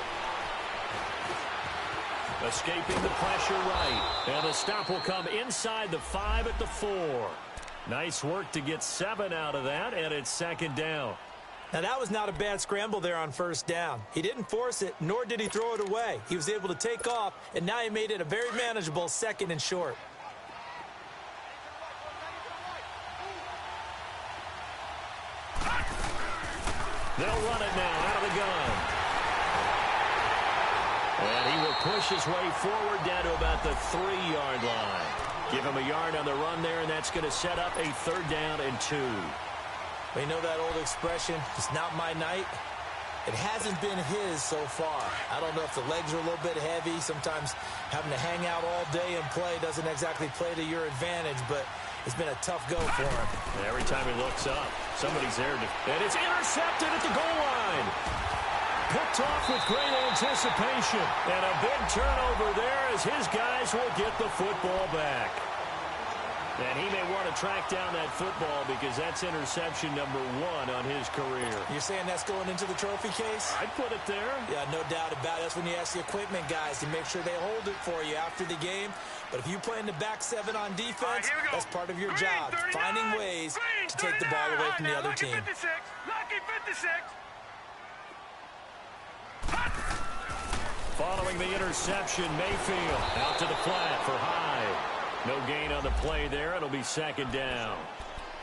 Escaping the pressure right. And the stop will come inside the 5 at the 4. Nice work to get 7 out of that, and it's 2nd down. Now, that was not a bad scramble there on first down. He didn't force it, nor did he throw it away. He was able to take off, and now he made it a very manageable 2nd and short. They'll run it now out of the gun. And he will push his way forward down to about the 3-yard line. Give him a yard on the run there, and that's going to set up a 3rd down and 2. We know that old expression, it's not my night. It hasn't been his so far. I don't know if the legs are a little bit heavy. Sometimes having to hang out all day and play doesn't exactly play to your advantage, but it's been a tough go for him. Every time he looks up, somebody's there. And it's intercepted at the goal line. Picked off with great anticipation. And a big turnover there as his guys will get the football back. And he may want to track down that football because that's interception number 1 on his career. You're saying that's going into the trophy case? I'd put it there. Yeah, no doubt about it. That's when you ask the equipment guys to make sure they hold it for you after the game. But if you play in the back 7 on defense, that's part of your job, finding ways to take the ball away from the other team. Lucky 56. Following the interception, Mayfield out to the flat for Hyde. No gain on the play there. It'll be 2nd down.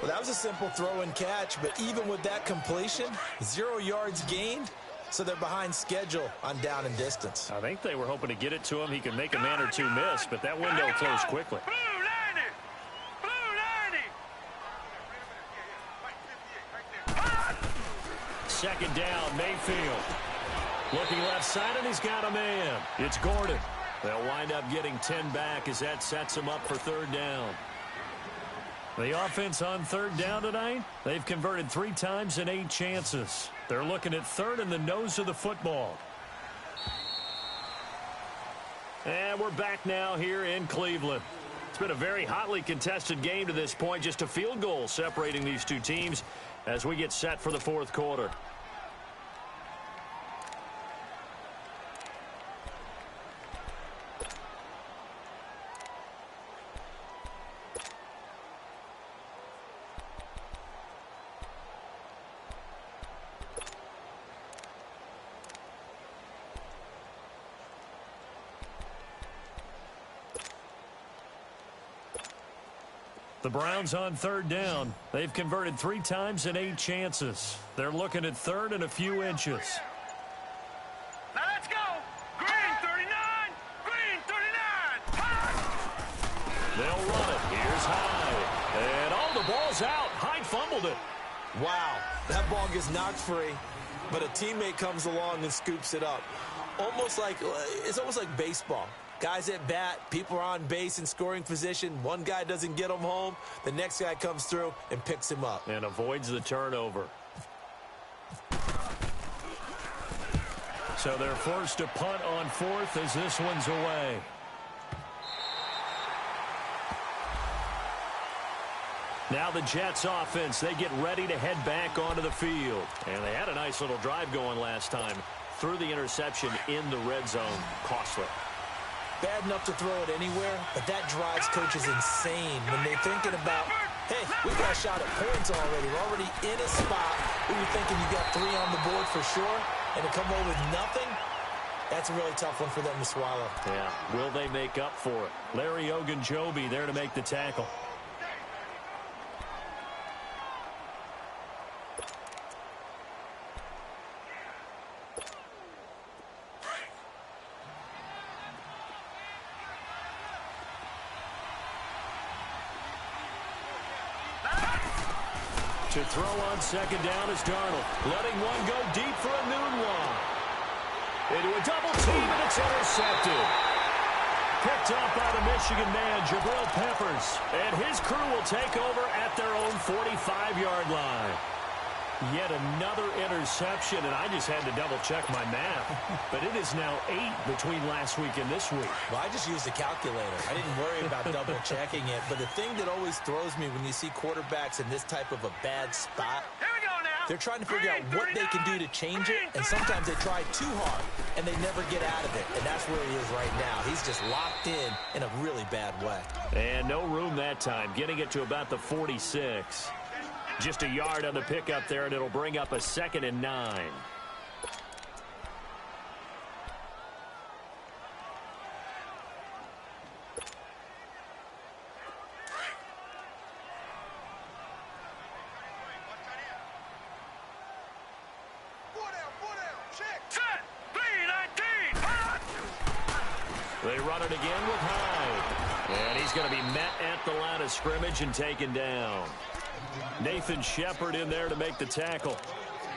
Well, that was a simple throw and catch, but even with that completion, 0 yards gained, so they're behind schedule on down and distance. I think they were hoping to get it to him. He could make a man or two miss, but that window closed quickly. Blue 90. 2nd down, Mayfield. Looking left side, and he's got a man. It's Gordon. They'll wind up getting 10 back as that sets them up for 3rd down. The offense on 3rd down tonight, they've converted 3 times in 8 chances. They're looking at 3rd in the nose of the football. And we're back now here in Cleveland. It's been a very hotly contested game to this point. Just a field goal separating these two teams as we get set for the 4th quarter. The Browns on 3rd down. They've converted 3 times in 8 chances. They're looking at 3rd and a few inches. Now let's go. Green 39. Green 39. They'll run it. Here's Hyde. And the ball's out. Hyde fumbled it. Wow, that ball gets knocked free, but a teammate comes along and scoops it up. It's almost like baseball. Guys at bat, people are on base in scoring position. One guy doesn't get him home. The next guy comes through and picks him up. And avoids the turnover. So they're forced to punt on 4th as this one's away. Now the Jets offense, they get ready to head back onto the field. And they had a nice little drive going last time. Threw the interception in the red zone. Costly. Bad enough to throw it anywhere, but that drives coaches insane when they're thinking about, hey, we got a shot at points already. We're already in a spot where you're thinking you got 3 on the board for sure, and to come away with nothing, that's a really tough one for them to swallow. Yeah, will they make up for it? Larry Ogunjobi there to make the tackle. To throw on 2nd down is Darnold. Letting one go deep for a noon one. Into a double team, and it's intercepted. Picked off by the Michigan man, Jabril Peppers. And his crew will take over at their own 45-yard line. Yet another interception, and I just had to double-check my math. But it is now 8 between last week and this week. Well, I just used a calculator. I didn't worry about double-checking it. But the thing that always throws me when you see quarterbacks in this type of a bad spot, Here we go now. they're trying to figure out what they can do to change it, and sometimes they try too hard, and they never get out of it. And that's where he is right now. He's just locked in a really bad way. And no room that time, getting it to about the 46. Just a yard on the pickup there, and it'll bring up a 2nd and 9. run it again with Hyde. And he's going to be met at the line of scrimmage and taken down. Nathan Shepard in there to make the tackle.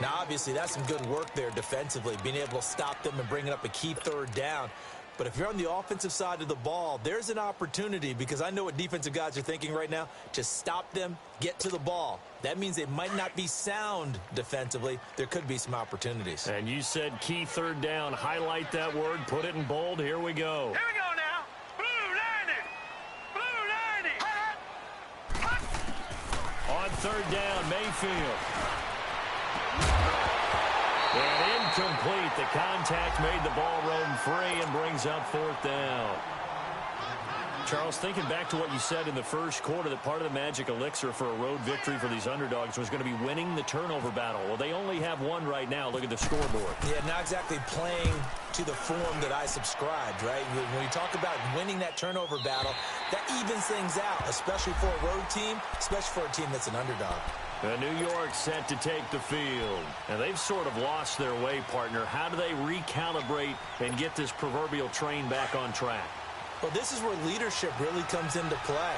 Now, obviously, that's some good work there defensively, being able to stop them and bringing up a key third down. But if you're on the offensive side of the ball, there's an opportunity, because I know what defensive guys are thinking right now. Just stop them, get to the ball. That means they might not be sound defensively. There could be some opportunities. And you said key third down. Highlight that word, put it in bold. Here we go. Here we go now. Blue 90. Blue 90. On third down, Mayfield. And incomplete. The contact made the ball roam free and brings up fourth down. Charles, thinking back to what you said in the first quarter, that part of the magic elixir for a road victory for these underdogs was going to be winning the turnover battle. Well, they only have one right now. Look at the scoreboard. Yeah, not exactly playing to the form that I subscribed, right? When you talk about winning that turnover battle, that evens things out, especially for a road team, especially for a team that's an underdog. And New York set to take the field. And they've sort of lost their way, partner. How do they recalibrate and get this proverbial train back on track? Well, this is where leadership really comes into play.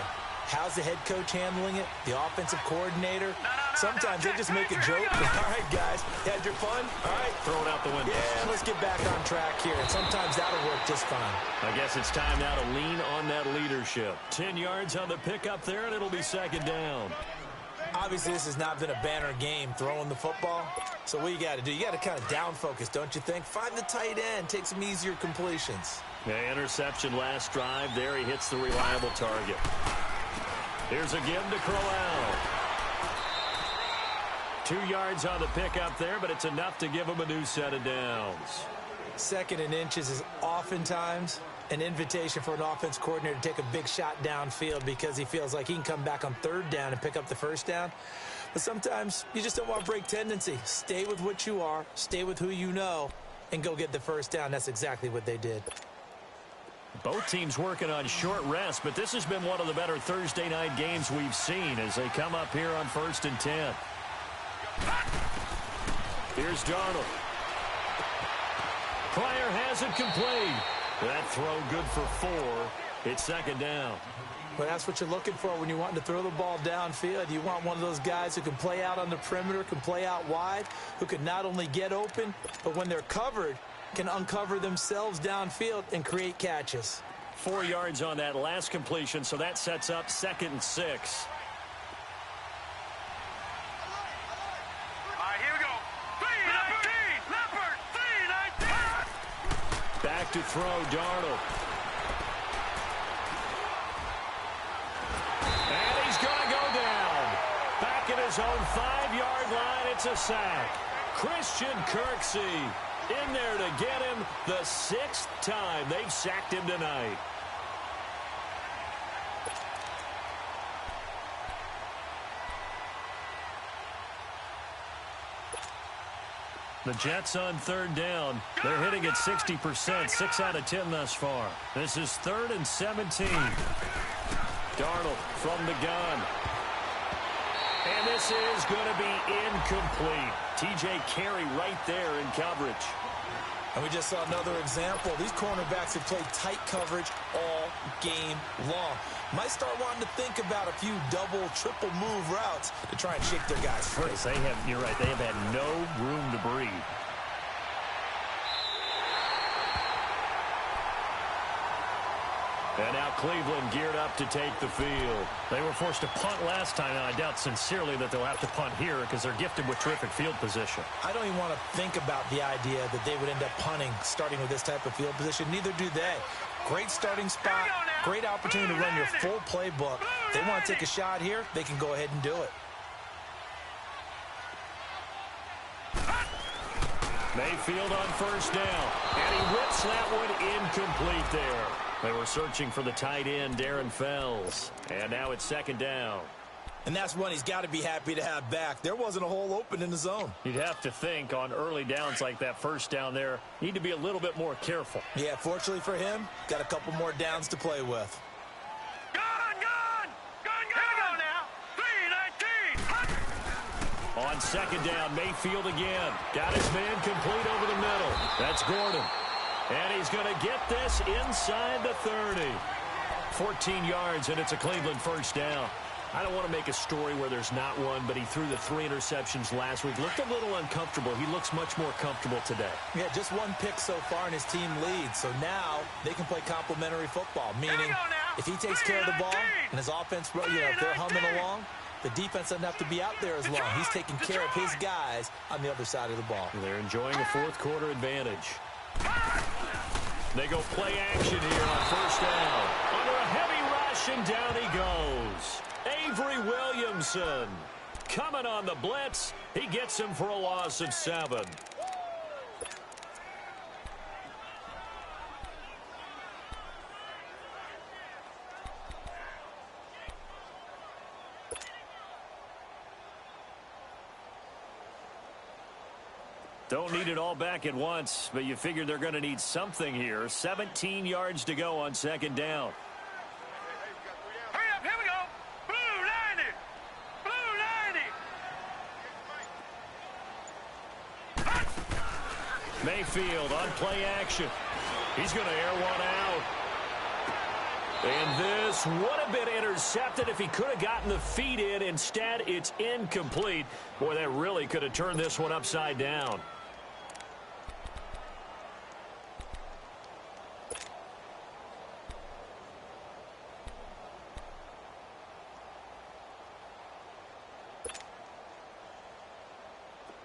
How's the head coach handling it? The offensive coordinator? Sometimes they just make a joke. All right, guys, you had your fun? All right. Throw it out the window. Yeah, let's get back on track here. And sometimes that'll work just fine. I guess it's time now to lean on that leadership. 10 yards on the pickup there, and it'll be second down. Obviously, this has not been a banner game throwing the football. So what you got to do, you got to kind of down focus, don't you think? Find the tight end, take some easier completions. Yeah, interception last drive. There he hits the reliable target. Here's a give to Crowell. 2 yards on the pickup there, but it's enough to give him a new set of downs. Second and inches is oftentimes an invitation for an offense coordinator to take a big shot downfield because he feels like he can come back on third down and pick up the first down. But sometimes you just don't want to break tendency. Stay with what you are, stay with who you know, and go get the first down. That's exactly what they did. Both teams working on short rest, but this has been one of the better Thursday night games we've seen as they come up here on 1st and 10. Here's Darnold. Pryor has it complete. That throw good for 4. It's second down. Well, that's what you're looking for when you're wanting to throw the ball downfield. You want one of those guys who can play out on the perimeter, can play out wide, who can not only get open, but when they're covered, can uncover themselves downfield and create catches. 4 yards on that last completion, so that sets up 2nd and 6. All right, here we go. 319. Leopard, 319. Back to throw, Darnold. And he's going to go down. Back at his own 5-yard line, it's a sack. Christian Kirksey in there to get him the 6th time they've sacked him tonight. The Jets on third down. They're hitting at 60%, 6 out of 10 thus far. This is 3rd and 17. Darnold from the gun. And this is going to be incomplete. TJ Carey right there in coverage. And we just saw another example. These cornerbacks have played tight coverage all game long. Might start wanting to think about a few double, triple move routes to try and shake their guys free. You're right, they have had no room to breathe. And now Cleveland geared up to take the field. They were forced to punt last time, and I doubt sincerely that they'll have to punt here because they're gifted with terrific field position. I don't even want to think about the idea that they would end up punting starting with this type of field position. Neither do they. Great starting spot, great opportunity to run your full playbook. If they want to take a shot here, they can go ahead and do it. Mayfield on first down, and he whips that one incomplete there. They were searching for the tight end, Darren Fells, and now it's second down. And that's one he's got to be happy to have back. There wasn't a hole open in the zone. You'd have to think on early downs like that first down there, need to be a little bit more careful. Yeah, fortunately for him, got a couple more downs to play with. Here we go now. 319. On second down, Mayfield again. Got his man complete over the middle. That's Gordon. And he's going to get this inside the 30. 14 yards, and it's a Cleveland first down. I don't want to make a story where there's not one, but he threw the 3 interceptions last week. Looked a little uncomfortable. He looks much more comfortable today. Yeah, just one pick so far, and his team leads. So now they can play complementary football, meaning if he takes care of the ball and his offense, if they're humming along, the defense doesn't have to be out there as long. He's taking care of his guys on the other side of the ball. They're enjoying a fourth quarter advantage. They go play action here on first down. Under a heavy rush, and down he goes. Avery Williamson coming on the blitz. He gets him for a loss of 7. Don't need it all back at once, but you figure they're going to need something here. 17 yards to go on second down. Hurry up, here we go. Blue 90. Blue 90. Mayfield on play action. He's going to air one out. And this would have been intercepted if he could have gotten the feet in. Instead, it's incomplete. Boy, that really could have turned this one upside down.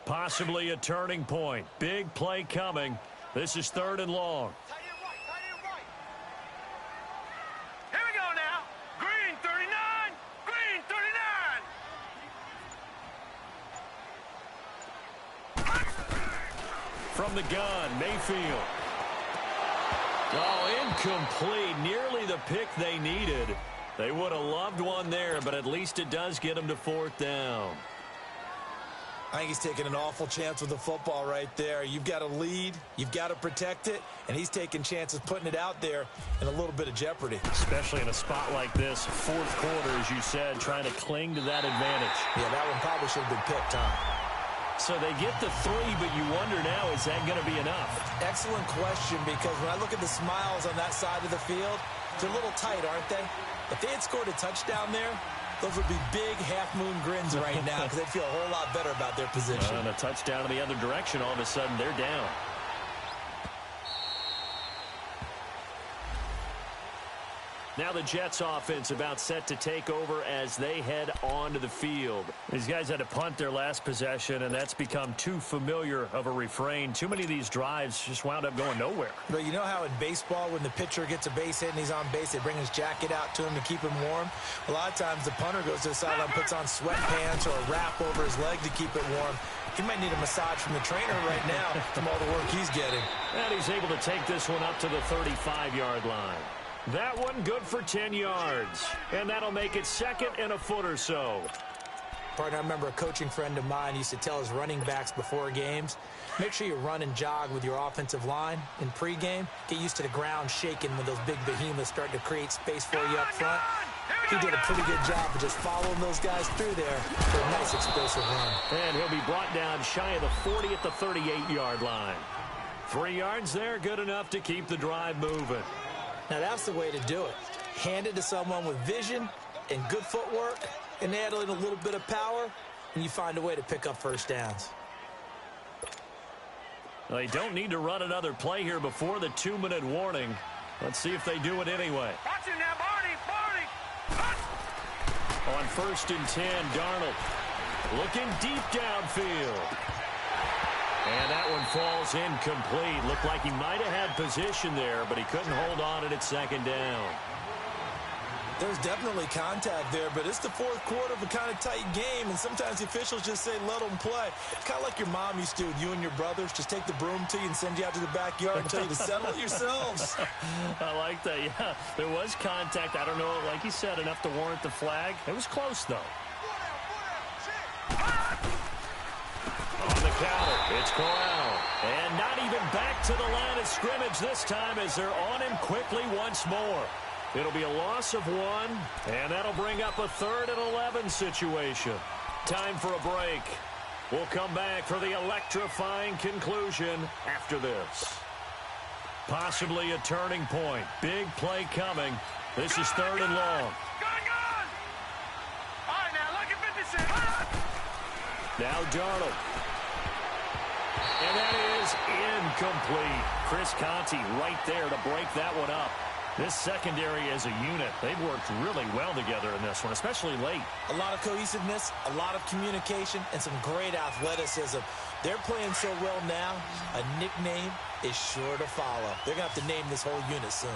Possibly a turning point. Big play coming. This is 3rd and long. Tight end right. Here we go now. Green 39. Green 39. From the gun, Mayfield. Oh, incomplete. Nearly the pick they needed. They would have loved one there, but at least it does get them to 4th down. I think he's taking an awful chance with the football right there. You've got to lead, you've got to protect it, and he's taking chances putting it out there in a little bit of jeopardy. Especially in a spot like this, 4th quarter, as you said, trying to cling to that advantage. Yeah, that one probably should have been picked, huh? So they get the 3, but you wonder now, is that going to be enough? Excellent question, because when I look at the smiles on that side of the field, they're a little tight, aren't they? If they had scored a touchdown there, those would be big half-moon grins right now because they'd feel a whole lot better about their position. And a touchdown in the other direction, all of a sudden they're down. Now the Jets offense about set to take over as they head onto the field. These guys had to punt their last possession, and that's become too familiar of a refrain. Too many of these drives just wound up going nowhere. But you know how in baseball, when the pitcher gets a base hit and he's on base, they bring his jacket out to him to keep him warm? A lot of times the punter goes to the sideline, puts on sweatpants or a wrap over his leg to keep it warm. He might need a massage from the trainer right now from all the work he's getting. And he's able to take this one up to the 35-yard line. That one good for 10 yards. And that'll make it 2nd and a foot or so. Partner, I remember a coaching friend of mine used to tell his running backs before games, make sure you run and jog with your offensive line in pregame. Get used to the ground shaking when those big behemoths start to create space for you up front. He did a pretty good job of just following those guys through there for a nice explosive run. And he'll be brought down shy of the 40 at the 38-yard line. 3 yards there, good enough to keep the drive moving. Now that's the way to do it. Hand it to someone with vision and good footwork, and add in a little bit of power, and you find a way to pick up first downs. Well, they don't need to run another play here before the 2-minute warning. Let's see if they do it anyway. Watch him now, Barney. On 1st and 10, Darnold looking deep downfield. And that one falls incomplete. Looked like he might have had position there, but he couldn't hold on at 2nd down. There's definitely contact there, but it's the 4th quarter of a kind of tight game, and sometimes the officials just say, let them play. Kind of like your mom used to do with you and your brothers. Just take the broom to you and send you out to the backyard and tell you to settle it yourselves. I like that, yeah. There was contact. I don't know, like you said, enough to warrant the flag. It was close, though. On the counter, it's Corral. And not even back to the line of scrimmage this time as they're on him quickly once more. It'll be a loss of 1, and that'll bring up a 3rd and 11 situation. Time for a break. We'll come back for the electrifying conclusion after this. Possibly a turning point. Big play coming. This is 3rd and long. Gone! All right, now, look at 56. Now Darnold. And that is incomplete. Chris Conte right there to break that one up. This secondary as a unit, they've worked really well together in this one, especially late. A lot of cohesiveness, a lot of communication, and some great athleticism. They're playing so well now, a nickname is sure to follow. They're going to have to name this whole unit soon.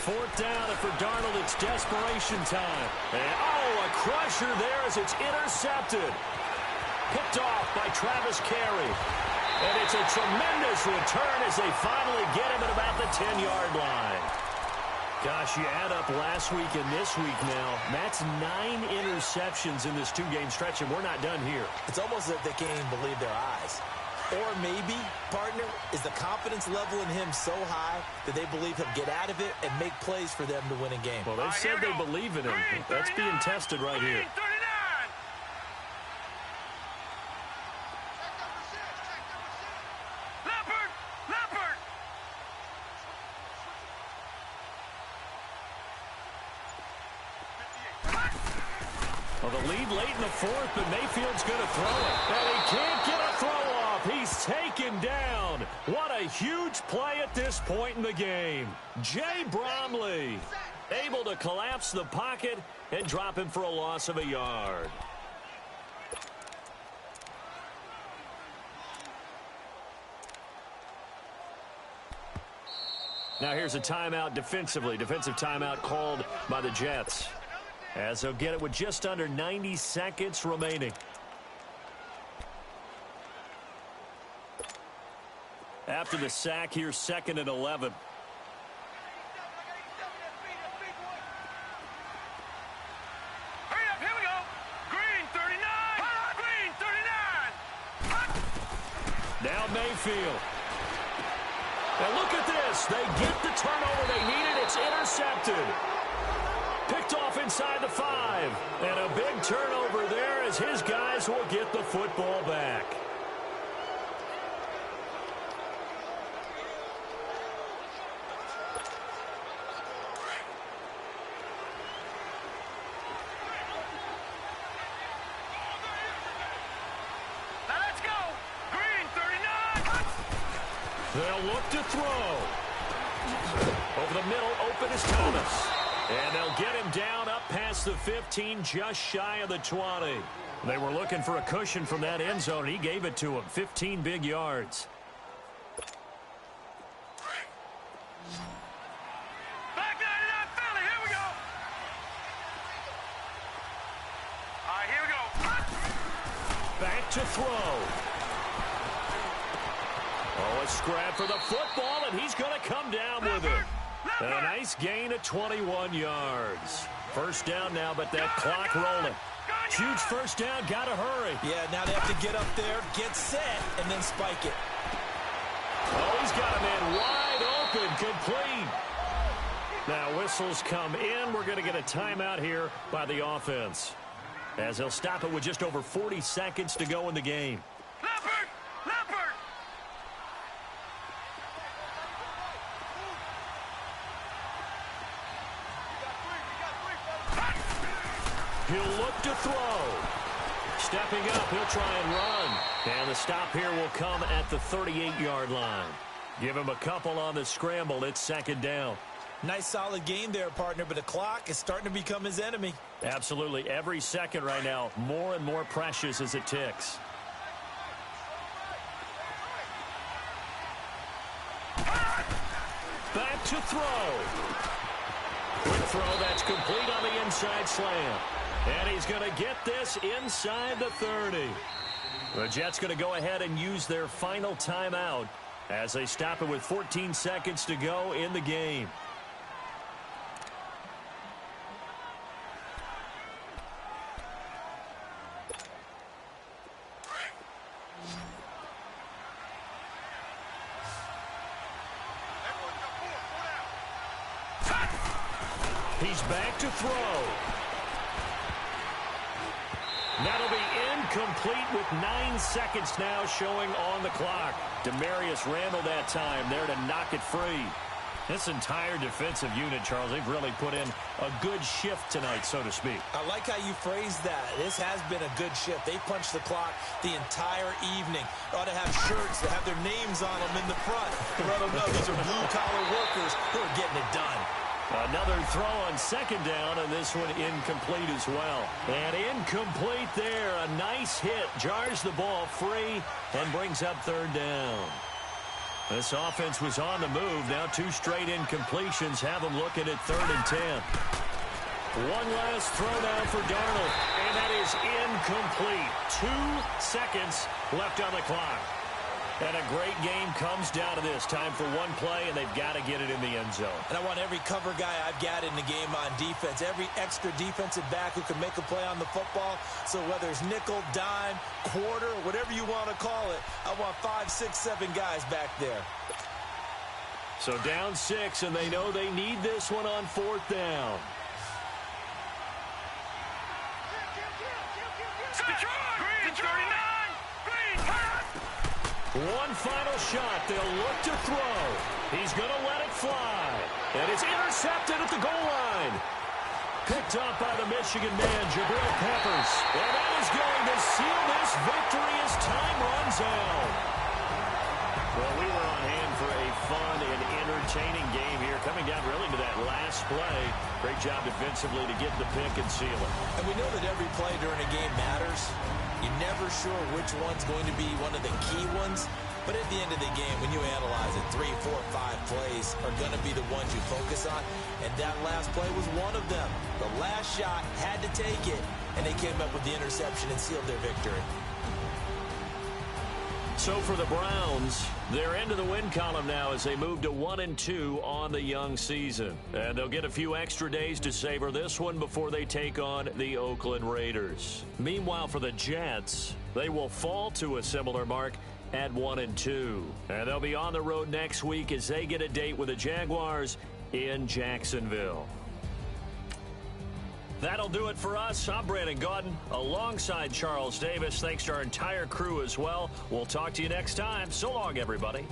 4th down, and for Darnold, it's desperation time. And, a crusher there as it's intercepted. Picked off by Travis Carey. And it's a tremendous return as they finally get him at about the 10-yard line. Gosh, you add up last week and this week now. That's 9 interceptions in this 2-game stretch, and we're not done here. It's almost as if they can't even believe their eyes. Or maybe, partner, is the confidence level in him so high that they believe he'll get out of it and make plays for them to win a game. Well, they said they believe in him. That's being tested right here. Well, the lead late in the 4th, but Mayfield's going to throw it. And he can't get a throw off. He's taken down. What a huge play at this point in the game. Jay Bromley able to collapse the pocket and drop him for a loss of a yard. Now here's a timeout defensively. Defensive timeout called by the Jets, as they'll get it with just under 90 seconds remaining. After the sack, here's 2nd and 11. Hurry up, here we go. Green 39. Green 39. Now Mayfield. And look at this. They get the turnover they needed. It's intercepted. Picked off inside the 5. And a big turnover there as his guys will get the football back. Now let's go. Green 39. They'll look to throw. Over the middle, open is Thomas. And they'll get him down up past the 15, just shy of the 20. They were looking for a cushion from that end zone, and he gave it to him. 15 big yards. Back 99 Philly, here we go. All right, here we go. Back to throw. Oh, a scrap for the football, and he's going to come down with it. And a nice gain of 21 yards. First down now, but that clock rolling. Huge first down, got to hurry. Yeah, now they have to get up there, get set, and then spike it. Oh, he's got a man wide open, complete. Now whistles come in. We're going to get a timeout here by the offense, as they'll stop it with just over 40 seconds to go in the game. Leopard! Leopard! He'll look to throw. Stepping up, he'll try and run. And the stop here will come at the 38-yard line. Give him a couple on the scramble. It's 2nd down. Nice solid game there, partner, but the clock is starting to become his enemy. Absolutely. Every second right now, more and more precious as it ticks. Back to throw. Quick throw that's complete on the inside slant. And he's going to get this inside the 30. The Jets going to go ahead and use their final timeout as they stop it with 14 seconds to go in the game. He's back to throw. That'll be incomplete with 9 seconds now showing on the clock. Demarius Randall that time there to knock it free. This entire defensive unit, Charles, they've really put in a good shift tonight, so to speak. I like how you phrased that. This has been a good shift. They punched the clock the entire evening. They ought to have shirts that have their names on them in the front to let them know these are blue-collar workers who are getting it done. Another throw on second down, and this one incomplete as well. And incomplete there. A nice hit. Jars the ball free and brings up third down. This offense was on the move. Now 2 straight incompletions have them looking at 3rd and 10. One last throw now for Darnold, and that is incomplete. 2 seconds left on the clock. And a great game comes down to this. Time for one play, and they've got to get it in the end zone. And I want every cover guy I've got in the game on defense, every extra defensive back who can make a play on the football. So whether it's nickel, dime, quarter, whatever you want to call it, I want 5, 6, 7 guys back there. So down 6, and they know they need this one on 4th down. Green, 39! Green, pass! One final shot. They'll look to throw. He's going to let it fly. And it's intercepted at the goal line. Picked up by the Michigan man, Jabril Peppers. And that is going to seal this victory as time runs out. Well, we were on hand for a fun and entertaining game here. Coming down really to that last play. Great job defensively to get the pick and seal it. And we know that every play during a game matters. You're never sure which one's going to be one of the key ones. But at the end of the game, when you analyze it, 3, 4, 5 plays are going to be the ones you focus on. And that last play was one of them. The last shot had to take it, and they came up with the interception and sealed their victory. So for the Browns, they're into the win column now as they move to 1-2 on the young season. And they'll get a few extra days to savor this one before they take on the Oakland Raiders. Meanwhile, for the Jets, they will fall to a similar mark at 1-2. And they'll be on the road next week as they get a date with the Jaguars in Jacksonville. That'll do it for us. I'm Brandon Gaudin alongside Charles Davis. Thanks to our entire crew as well. We'll talk to you next time. So long, everybody.